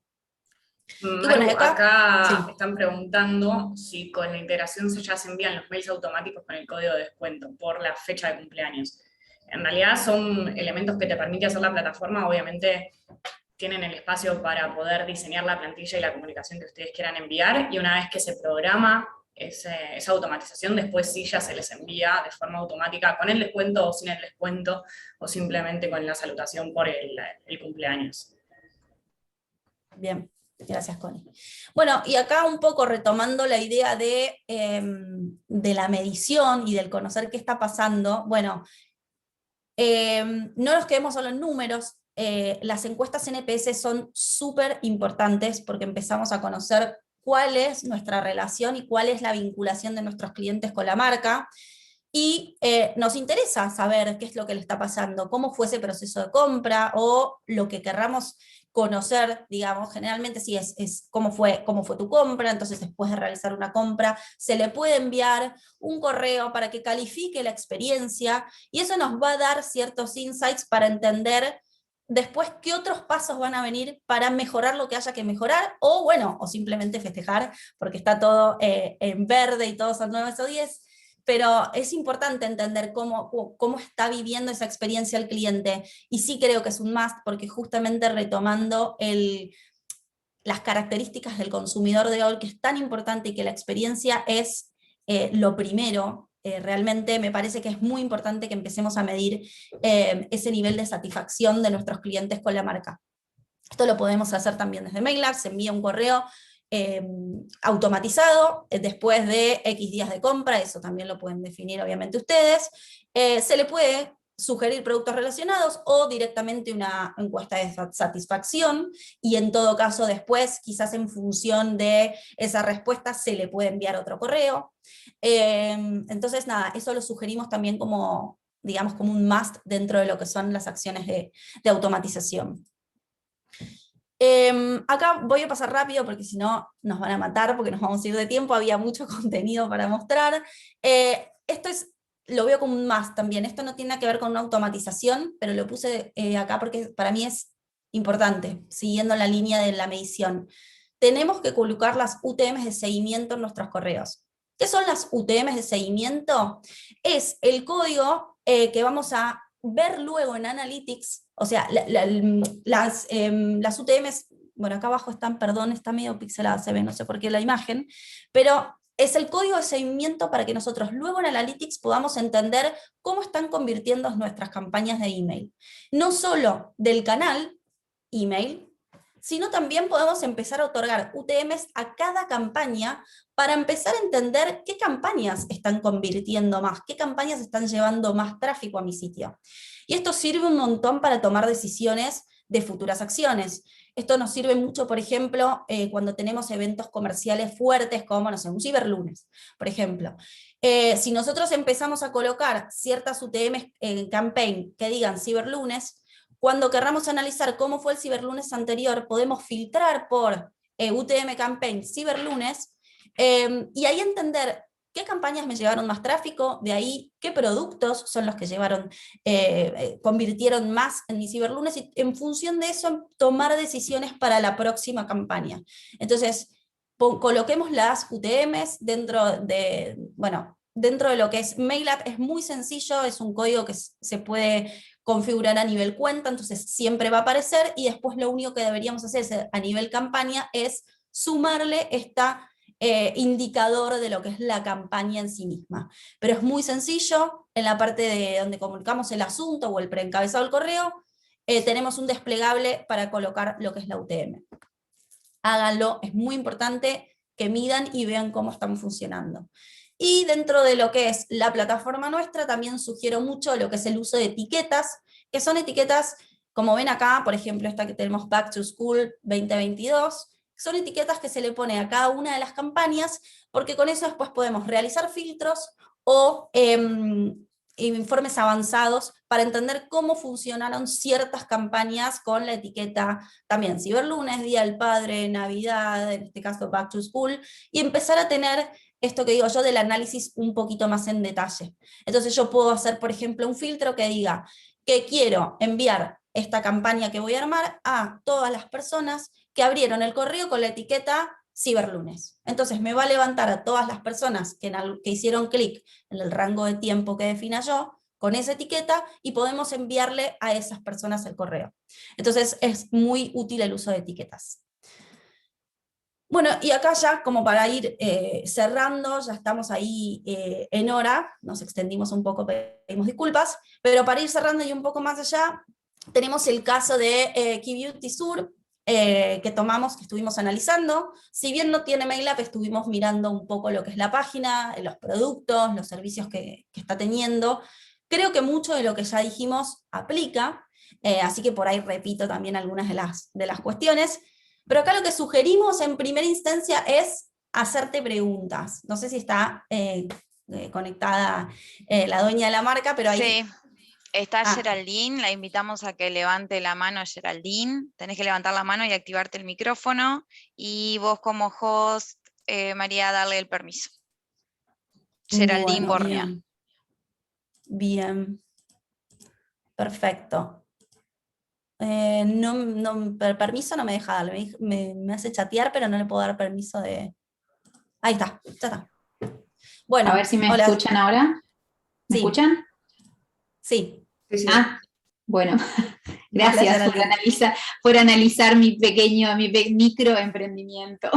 Maru, bueno, acá sí. están preguntando si con la integración ya se envían los mails automáticos con el código de descuento por la fecha de cumpleaños. En realidad son elementos que te permite hacer la plataforma. Obviamente tienen el espacio para poder diseñar la plantilla y la comunicación que ustedes quieran enviar, y una vez que se programa esa automatización, después sí ya se les envía de forma automática con el descuento o sin el descuento, o simplemente con la salutación por el cumpleaños. Bien, gracias, Connie. Bueno, y acá un poco retomando la idea de la medición y del conocer qué está pasando. Bueno, no nos quedemos solo en números. Las encuestas NPS son súper importantes porque empezamos a conocer cuál es nuestra relación y cuál es la vinculación de nuestros clientes con la marca, y nos interesa saber qué es lo que le está pasando, cómo fue ese proceso de compra, o lo que querramos conocer, digamos, generalmente sí es cómo fue tu compra, entonces después de realizar una compra, se le puede enviar un correo para que califique la experiencia, y eso nos va a dar ciertos insights para entender después qué otros pasos van a venir para mejorar lo que haya que mejorar, o bueno, o simplemente festejar, porque está todo en verde y todos son 9 o 10, pero es importante entender cómo está viviendo esa experiencia el cliente, y sí creo que es un must, porque justamente retomando las características del consumidor de hoy, que es tan importante y que la experiencia es lo primero, realmente me parece que es muy importante que empecemos a medir ese nivel de satisfacción de nuestros clientes con la marca. Esto lo podemos hacer también desde MailApp, se envía un correo automatizado después de X días de compra, eso también lo pueden definir obviamente ustedes. Se le puede sugerir productos relacionados o directamente una encuesta de satisfacción, y en todo caso después, quizás en función de esa respuesta, se le puede enviar otro correo. Entonces nada, eso lo sugerimos también como, digamos, como un must dentro de lo que son las acciones de automatización. Acá voy a pasar rápido porque si no nos van a matar, porque nos vamos a ir de tiempo, había mucho contenido para mostrar. Esto lo veo como un más también, esto no tiene nada que ver con una automatización, pero lo puse acá porque para mí es importante, siguiendo la línea de la medición. Tenemos que colocar las UTMs de seguimiento en nuestros correos. ¿Qué son las UTMs de seguimiento? Es el código que vamos a ver luego en Analytics, o sea, las UTMs, bueno, acá abajo están, perdón, está medio pixelada, se ve, no sé por qué la imagen, pero es el código de seguimiento para que nosotros luego en Analytics podamos entender cómo están convirtiendo nuestras campañas de email. No solo del canal email, sino también podemos empezar a otorgar UTMs a cada campaña para empezar a entender qué campañas están convirtiendo más, qué campañas están llevando más tráfico a mi sitio. Y esto sirve un montón para tomar decisiones de futuras acciones. Esto nos sirve mucho, por ejemplo, cuando tenemos eventos comerciales fuertes, como, no sé, un ciberlunes, por ejemplo. Si nosotros empezamos a colocar ciertas UTMs en campaign que digan ciberlunes, cuando querramos analizar cómo fue el ciberlunes anterior, podemos filtrar por UTM campaign ciberlunes, y ahí entender qué campañas me llevaron más tráfico, de ahí qué productos son los que convirtieron más en mi ciberlunes, y en función de eso tomar decisiones para la próxima campaña. Entonces, coloquemos las UTMs dentro de lo que es MailApp. Es muy sencillo, es un código que se puede configurar a nivel cuenta, entonces siempre va a aparecer, y después lo único que deberíamos hacer a nivel campaña es sumarle indicador de lo que es la campaña en sí misma. Pero es muy sencillo, en la parte de donde comunicamos el asunto o el preencabezado del correo, tenemos un desplegable para colocar lo que es la UTM. Háganlo, es muy importante que midan y vean cómo están funcionando. Y dentro de lo que es la plataforma nuestra, también sugiero mucho lo que es el uso de etiquetas, que son etiquetas, como ven acá, por ejemplo, esta que tenemos Back to School 2022, son etiquetas que se le pone a cada una de las campañas, porque con eso después podemos realizar filtros o informes avanzados para entender cómo funcionaron ciertas campañas con la etiqueta también Ciberlunes, Día del Padre, Navidad, en este caso Back to School, y empezar a tener esto que digo yo del análisis un poquito más en detalle. Entonces yo puedo hacer, por ejemplo, un filtro que diga que quiero enviar esta campaña que voy a armar a todas las personas que abrieron el correo con la etiqueta Ciberlunes. Entonces me va a levantar a todas las personas que hicieron clic en el rango de tiempo que defina yo, con esa etiqueta, y podemos enviarle a esas personas el correo. Entonces es muy útil el uso de etiquetas. Bueno, y acá ya como para ir cerrando, ya estamos ahí en hora, nos extendimos un poco, pedimos disculpas, pero para ir cerrando y un poco más allá, tenemos el caso de Key Beauty Sur, que estuvimos analizando. Si bien no tiene MailApp, estuvimos mirando un poco lo que es la página, los productos, los servicios que está teniendo. Creo que mucho de lo que ya dijimos aplica, así que por ahí repito también algunas de las cuestiones. Pero acá lo que sugerimos en primera instancia es hacerte preguntas. No sé si está conectada la dueña de la marca, pero ahí... Sí. Está Geraldine, la invitamos a que levante la mano, Geraldine. Tenés que levantar la mano y activarte el micrófono. Y vos como host, María, darle el permiso. Geraldine Bueno, Bornean. Bien. Perfecto. Permiso no me deja darle, me hace chatear, pero no le puedo dar permiso de... Ahí está, ya está. Bueno, A ver si me hola. escuchan ahora. ¿Me Sí. escuchan? Sí. Sí. Ah, bueno, Hola, gracias Geraldine. por analizar mi microemprendimiento.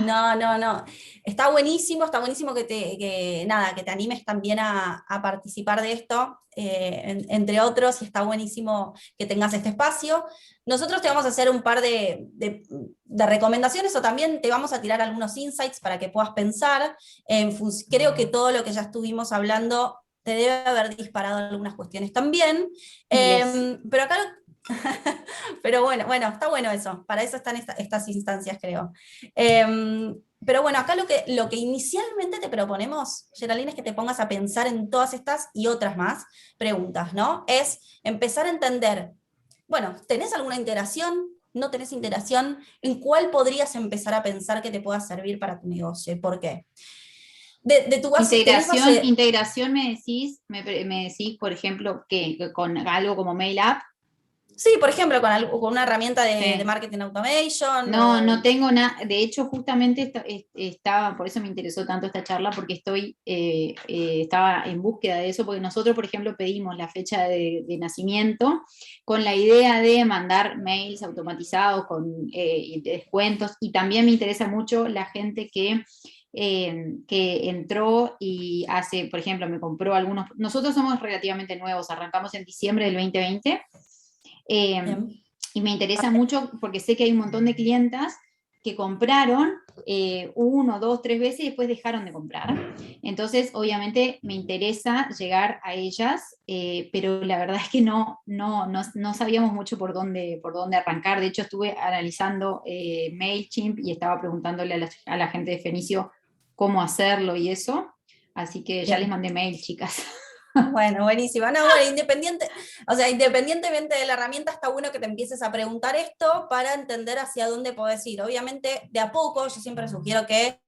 No. Está buenísimo que te animes también a participar de esto, entre otros, y está buenísimo que tengas este espacio. Nosotros te vamos a hacer un par de recomendaciones, o también te vamos a tirar algunos insights para que puedas pensar. Creo que todo lo que ya estuvimos hablando te debe haber disparado algunas cuestiones también. Pero acá pero bueno, está bueno eso, para eso están estas instancias, creo. Pero bueno, acá lo que inicialmente te proponemos, Geraldine, es que te pongas a pensar en todas estas y otras más preguntas, ¿no? Es empezar a entender, bueno, ¿tenés alguna integración? ¿No tenés integración? ¿En cuál podrías empezar a pensar que te pueda servir para tu negocio? ¿Y por qué? De tu base, Integración me decís, por ejemplo, que con algo como MailUp. Sí, por ejemplo, con una herramienta de Sí. marketing automation. No tengo nada. De hecho, justamente estaba, por eso me interesó tanto esta charla, porque estaba en búsqueda de eso, porque nosotros, por ejemplo, pedimos la fecha de nacimiento con la idea de mandar mails automatizados con descuentos, y también me interesa mucho la gente que entró y hace, por ejemplo, me compró algunos. Nosotros somos relativamente nuevos, arrancamos en diciembre del 2020. Y me interesa mucho porque sé que hay un montón de clientas que compraron 1, 2, 3 veces y después dejaron de comprar. Entonces, obviamente, me interesa llegar a ellas, pero la verdad es que no sabíamos mucho por dónde arrancar. De hecho, estuve analizando MailChimp y estaba preguntándole a la gente de Fenicio cómo hacerlo y eso. Así que ya les mandé mail, chicas. Bueno, buenísimo. No, bueno, independientemente de la herramienta, está bueno que te empieces a preguntar esto para entender hacia dónde podés ir. Obviamente, de a poco, yo siempre sugiero que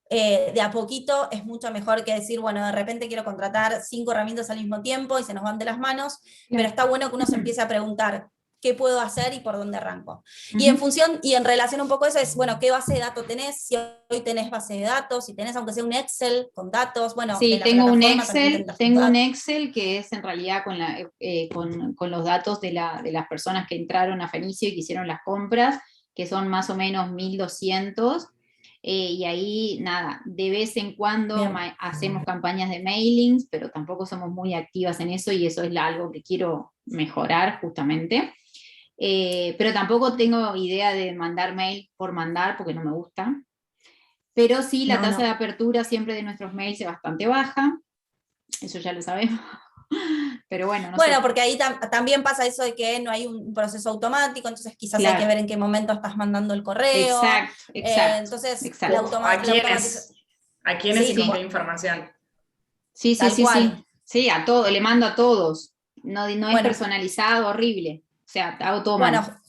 de a poquito es mucho mejor que decir, bueno, de repente quiero contratar 5 herramientas al mismo tiempo y se nos van de las manos, pero está bueno que uno se empiece a preguntar qué puedo hacer y por dónde arranco. Y en relación un poco a eso es, bueno, ¿qué base de datos tenés? Si hoy tenés base de datos, si tenés aunque sea un Excel con datos, bueno, sí, de la tengo un plataforma Excel que es en realidad con los datos de las personas que entraron a Fenicio y que hicieron las compras, que son más o menos 1200. Y ahí, nada, de vez en cuando hacemos campañas de mailings, pero tampoco somos muy activas en eso, y eso es algo que quiero mejorar justamente. Pero tampoco tengo idea de mandar mail por mandar, porque no me gusta. Pero sí, la tasa de apertura siempre de nuestros mails es bastante baja, eso ya lo sabemos. Pero bueno, no sé. Porque ahí también pasa eso de que no hay un proceso automático, entonces quizás hay que ver en qué momento estás mandando el correo. Exacto. Entonces, ¿A quiénes y con qué información? Sí. Sí, a todos, le mando a todos. No es personalizado, horrible. O sea, hago todo mal. Bueno,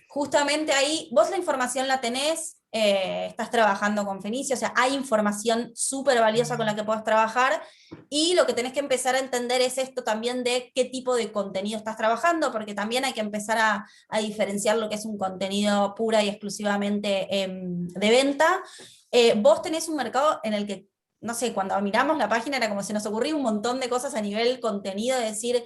justamente ahí, vos la información la tenés, estás trabajando con Fenicio, o sea, hay información súper valiosa con la que podés trabajar, y lo que tenés que empezar a entender es esto también de qué tipo de contenido estás trabajando, porque también hay que empezar a diferenciar lo que es un contenido pura y exclusivamente de venta. Vos tenés un mercado en el que, no sé, cuando miramos la página era como se nos ocurría un montón de cosas a nivel contenido, de decir,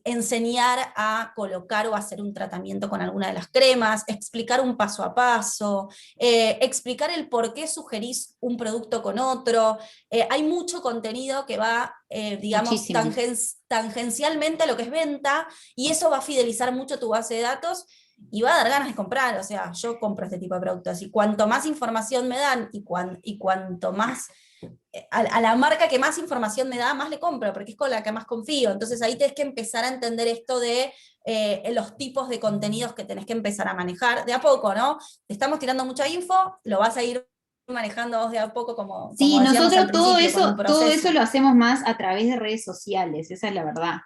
enseñar a colocar o hacer un tratamiento con alguna de las cremas, explicar un paso a paso, explicar el por qué sugerís un producto con otro. Hay mucho contenido que va, digamos, tangencialmente a lo que es venta, y eso va a fidelizar mucho tu base de datos y va a dar ganas de comprar. O sea, yo compro este tipo de productos, y cuanto más información me dan y cuanto más a la marca que más información me da, más le compro, porque es con la que más confío. Entonces ahí tenés que empezar a entender esto de los tipos de contenidos que tenés que empezar a manejar de a poco, ¿no? Te estamos tirando mucha info, lo vas a ir manejando vos de a poco como Sí, decíamos nosotros al principio, con un todo proceso. eso lo hacemos más a través de redes sociales, esa es la verdad.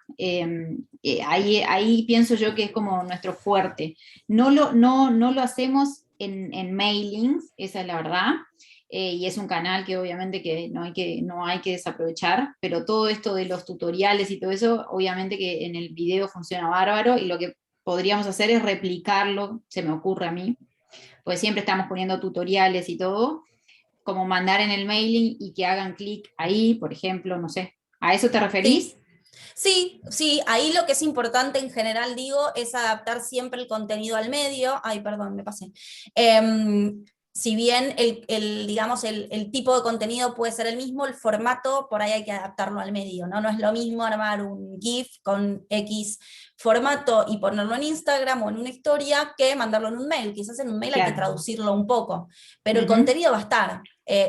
Ahí pienso yo que es como nuestro fuerte. No lo hacemos en mailings, esa es la verdad. Y es un canal que obviamente que no hay que desaprovechar, pero todo esto de los tutoriales y todo eso, obviamente que en el video funciona bárbaro, y lo que podríamos hacer es replicarlo, se me ocurre a mí, pues siempre estamos poniendo tutoriales y todo, como mandar en el mailing y que hagan clic ahí, por ejemplo, no sé. ¿A eso te referís? Sí, ahí lo que es importante en general, digo, es adaptar siempre el contenido al medio. Ay, perdón, me pasé. Si bien digamos, el tipo de contenido puede ser el mismo, el formato por ahí hay que adaptarlo al medio, ¿no? No es lo mismo armar un GIF con X formato y ponerlo en Instagram o en una historia que mandarlo en un mail. Quizás en un mail hay que Claro. traducirlo un poco, pero el Ujú. contenido va a estar.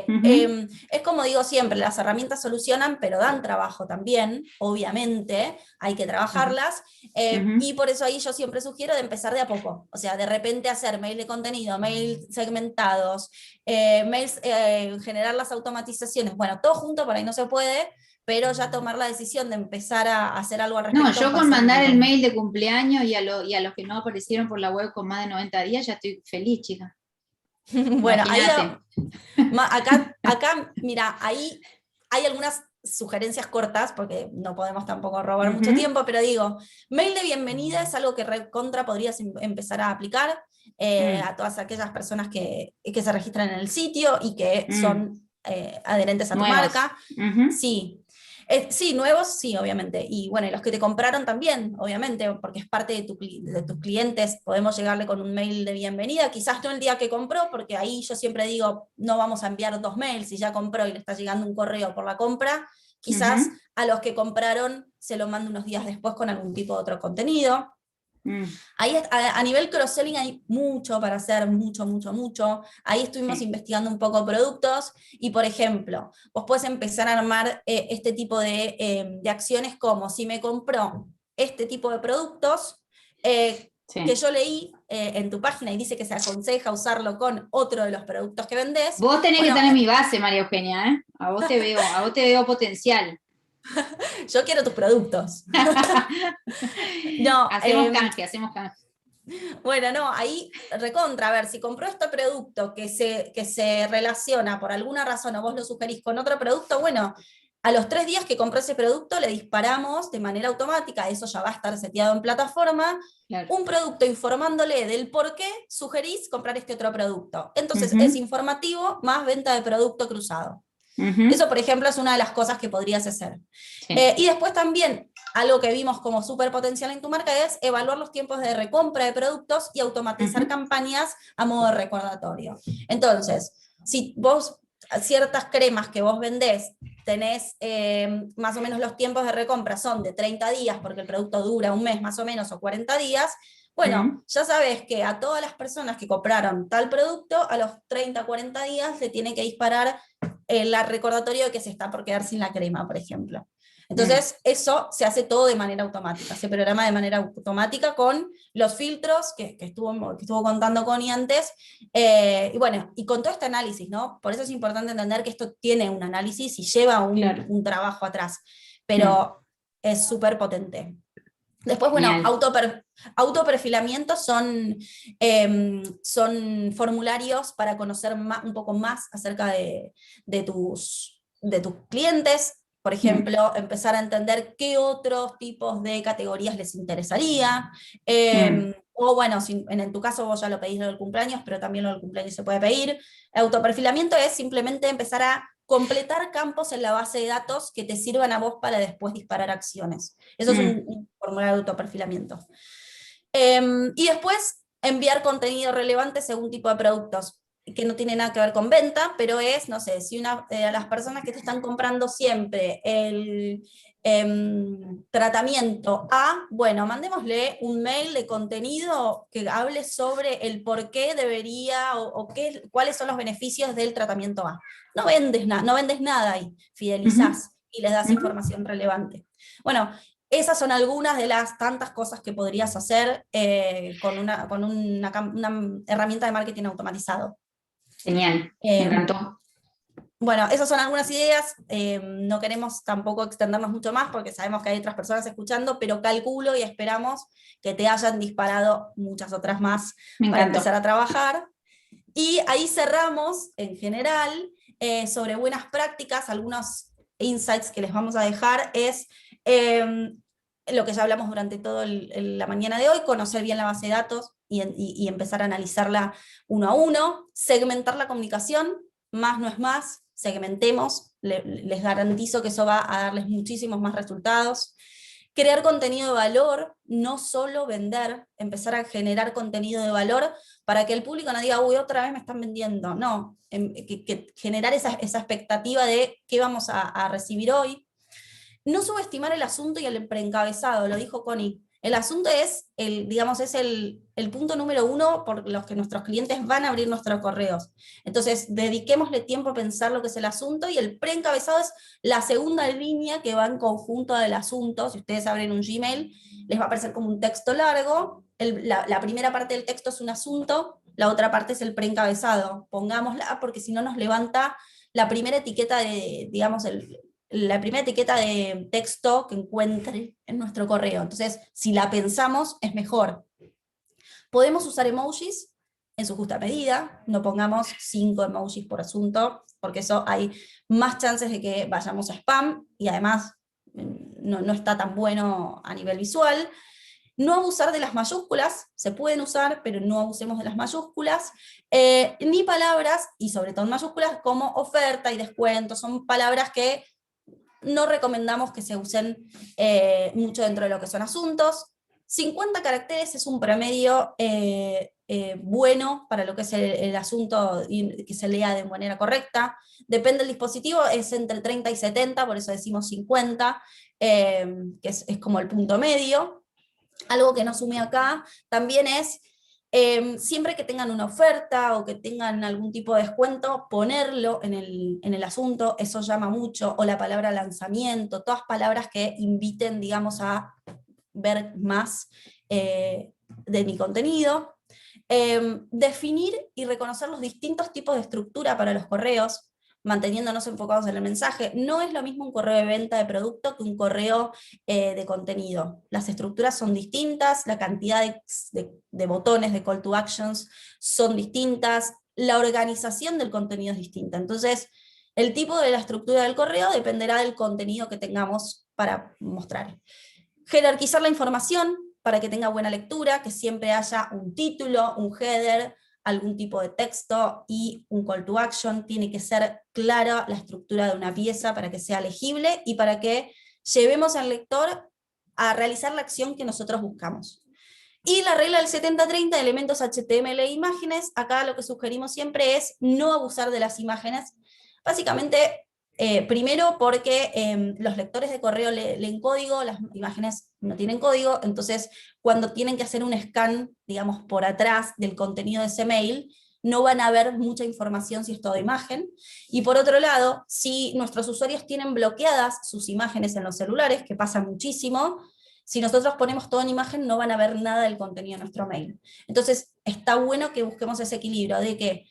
Ujú. Es como digo siempre, las herramientas solucionan, pero dan trabajo también, obviamente, hay que trabajarlas, Ujú. y por eso ahí yo siempre sugiero de empezar de a poco, o sea, de repente hacer mail de contenido, mail segmentados, mails, generar las automatizaciones, bueno, todo junto por ahí no se puede, pero ya tomar la decisión de empezar a hacer algo al No, respecto yo va a con ser un mandar el montón. mail de cumpleaños y a los que no aparecieron por la web con más de 90 días, ya estoy feliz, chica. Bueno, ahí Imagínate. acá, mira, ahí hay algunas sugerencias cortas, porque no podemos tampoco robar mucho Ujú. tiempo, pero digo, mail de bienvenida es algo que recontra podrías empezar a aplicar a todas aquellas personas que se registran en el sitio y que son adherentes a tu Nuevos. marca. Ujú. Sí. Sí, nuevos, sí, obviamente. Y bueno, y los que te compraron también, obviamente, porque es parte de tus clientes, podemos llegarle con un mail de bienvenida, quizás no el día que compró, porque ahí yo siempre digo, no vamos a enviar 2 mails, si ya compró y le está llegando un correo por la compra, quizás Ujú. a los que compraron se lo mando unos días después con algún tipo de otro contenido. Ahí a nivel cross-selling hay mucho para hacer, mucho. Ahí estuvimos Sí. investigando un poco productos y, por ejemplo, vos podés empezar a armar este tipo de acciones como si me compró este tipo de productos Sí. que yo leí en tu página y dice que se aconseja usarlo con otro de los productos que vendés. Vos tenés que Bueno, estar en mi base, María Eugenia, ¿eh? A vos te veo potencial. yo quiero tus productos. No, Hacemos canje. bueno, no, ahí recontra, a ver, si compró este producto que se relaciona por alguna razón o vos lo sugerís con otro producto, bueno, a los 3 días que compró ese producto le disparamos de manera automática, eso ya va a estar seteado en plataforma, Claro. un producto informándole del por qué sugerís comprar este otro producto. Entonces es Ujú. informativo más venta de producto cruzado. Ujú. Eso, por ejemplo, es una de las cosas que podrías hacer. Sí. Y después también, algo que vimos como súper potencial en tu marca es evaluar los tiempos de recompra de productos y automatizar Ujú. campañas a modo de recordatorio. Entonces, si vos ciertas cremas que vos vendés tenés más o menos los tiempos de recompra son de 30 días, porque el producto dura un mes más o menos, o 40 días, bueno, ya sabes que a todas las personas que compraron tal producto, a los 30, 40 días le tiene que disparar el recordatorio de que se está por quedar sin la crema, por ejemplo. Entonces, eso se hace todo de manera automática, se programa de manera automática con los filtros que estuvo contando Connie antes, y bueno, y con todo este análisis, ¿no? Por eso es importante entender que esto tiene un análisis y lleva Claro. un trabajo atrás, pero es súper potente. Después, bueno, Genial. autoperfilamiento son formularios para conocer un poco más acerca de tus clientes. Por ejemplo, empezar a entender qué otros tipos de categorías les interesaría. O bueno, si en tu caso vos ya lo pedís lo del cumpleaños, pero también lo del cumpleaños se puede pedir. Autoperfilamiento es simplemente empezar a completar campos en la base de datos que te sirvan a vos para después disparar acciones. Eso es un formulario de autoperfilamiento. Y después enviar contenido relevante según tipo de productos, que no tiene nada que ver con venta, pero es, no sé, si las personas que te están comprando siempre el tratamiento A, bueno, mandémosle un mail de contenido que hable sobre el por qué debería cuáles son los beneficios del tratamiento A. No vendes nada ahí, fidelizás y les das información relevante. Bueno, esas son algunas de las tantas cosas que podrías hacer con una herramienta de marketing automatizado. Genial, me encantó. Bueno, esas son algunas ideas, no queremos tampoco extendernos mucho más porque sabemos que hay otras personas escuchando, pero calculo y esperamos que te hayan disparado muchas otras más para empezar a trabajar. Y ahí cerramos, en general, sobre buenas prácticas, algunos insights que les vamos a dejar es lo que ya hablamos durante toda la mañana de hoy, conocer bien la base de datos y empezar a analizarla uno a uno, segmentar la comunicación, más no es más, segmentemos, les garantizo que eso va a darles muchísimos más resultados. Crear contenido de valor, no solo vender, empezar a generar contenido de valor para que el público no diga, uy, otra vez me están vendiendo. No, que generar esa expectativa de qué vamos a recibir hoy. No subestimar el asunto y el preencabezado, lo dijo Connie. El asunto es, digamos, es el punto número 1 por los que nuestros clientes van a abrir nuestros correos. Entonces, dediquémosle tiempo a pensar lo que es el asunto, y el preencabezado es la segunda línea que va en conjunto del asunto. Si ustedes abren un Gmail, les va a aparecer como un texto largo. La primera parte del texto es un asunto, la otra parte es el preencabezado. Pongámosla porque si no nos levanta la primera etiqueta de, digamos, la primera etiqueta de texto que encuentre en nuestro correo. Entonces, si la pensamos, es mejor. Podemos usar emojis en su justa medida, no pongamos 5 emojis por asunto, porque eso hay más chances de que vayamos a spam, y además no está tan bueno a nivel visual. No abusar de las mayúsculas, se pueden usar, pero no abusemos de las mayúsculas, ni palabras, y sobre todo en mayúsculas, como oferta y descuento, son palabras que no recomendamos que se usen mucho dentro de lo que son asuntos. 50 caracteres es un promedio bueno para lo que es el asunto y que se lea de manera correcta. Depende del dispositivo, es entre 30 y 70, por eso decimos 50, que es como el punto medio. Algo que no sumé acá también es, siempre que tengan una oferta o que tengan algún tipo de descuento, ponerlo en el asunto, eso llama mucho, o la palabra lanzamiento, todas palabras que inviten, digamos, a ver más de mi contenido. Definir y reconocer los distintos tipos de estructura para los correos, manteniéndonos enfocados en el mensaje. No es lo mismo un correo de venta de producto que un correo de contenido. Las estructuras son distintas, la cantidad de botones, de call to actions son distintas, la organización del contenido es distinta. Entonces, el tipo de la estructura del correo dependerá del contenido que tengamos para mostrar. Jerarquizar la información para que tenga buena lectura, que siempre haya un título, un header, algún tipo de texto y un call to action. Tiene que ser clara la estructura de una pieza para que sea legible y para que llevemos al lector a realizar la acción que nosotros buscamos. Y la regla del 70-30 de elementos HTML e imágenes, acá lo que sugerimos siempre es no abusar de las imágenes. Básicamente, primero porque los lectores de correo leen código, las imágenes no tienen código, entonces cuando tienen que hacer un scan, digamos, por atrás del contenido de ese mail, no van a ver mucha información si es todo imagen. Y por otro lado, si nuestros usuarios tienen bloqueadas sus imágenes en los celulares, que pasa muchísimo, si nosotros ponemos todo en imagen no van a ver nada del contenido de nuestro mail. Entonces está bueno que busquemos ese equilibrio de que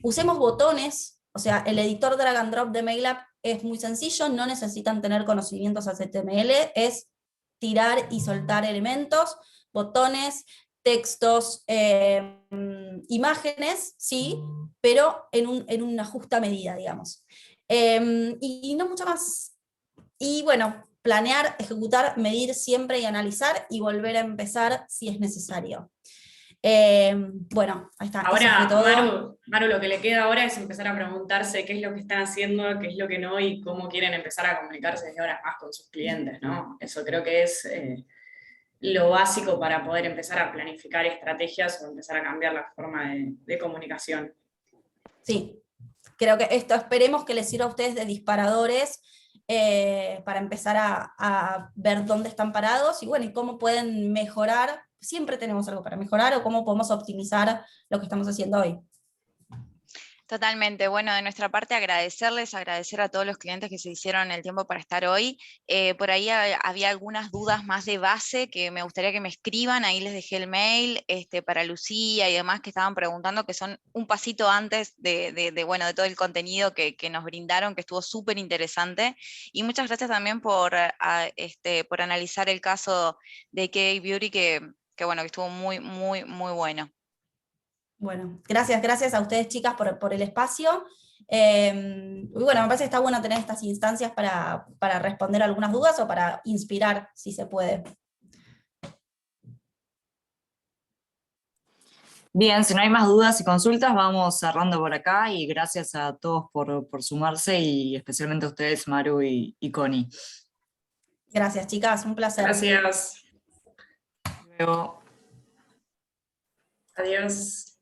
usemos botones, o sea, el editor drag and drop de MailApp es muy sencillo, no necesitan tener conocimientos HTML, es tirar y soltar elementos, botones, textos, imágenes, sí, pero en una justa medida, digamos. Y no mucho más. Y bueno, planear, ejecutar, medir siempre y analizar, y volver a empezar si es necesario. Bueno, ahí está. Ahora, todo. Maru, lo que le queda ahora es empezar a preguntarse qué es lo que están haciendo, qué es lo que no, y cómo quieren empezar a comunicarse desde ahora más con sus clientes, ¿no? Eso creo que es lo básico para poder empezar a planificar estrategias o empezar a cambiar la forma de comunicación. Sí, creo que esto esperemos que les sirva a ustedes de disparadores para empezar a ver dónde están parados y bueno, y cómo pueden mejorar. Siempre tenemos algo para mejorar, o cómo podemos optimizar lo que estamos haciendo hoy. Totalmente. Bueno, de nuestra parte agradecer a todos los clientes que se hicieron el tiempo para estar hoy. Por ahí había algunas dudas más de base que me gustaría que me escriban, ahí les dejé el mail para Lucía y demás que estaban preguntando, que son un pasito antes bueno, de todo el contenido que nos brindaron, que estuvo súper interesante. Y muchas gracias también por analizar el caso de K-Beauty, que bueno, que estuvo muy, muy, muy bueno. Bueno, gracias a ustedes, chicas, por el espacio. Y bueno, me parece que está bueno tener estas instancias para responder algunas dudas o para inspirar, si se puede. Bien, si no hay más dudas y consultas, vamos cerrando por acá, y gracias a todos por sumarse, y especialmente a ustedes, Maru y Connie. Gracias, chicas, un placer. Gracias. Luego. Adiós.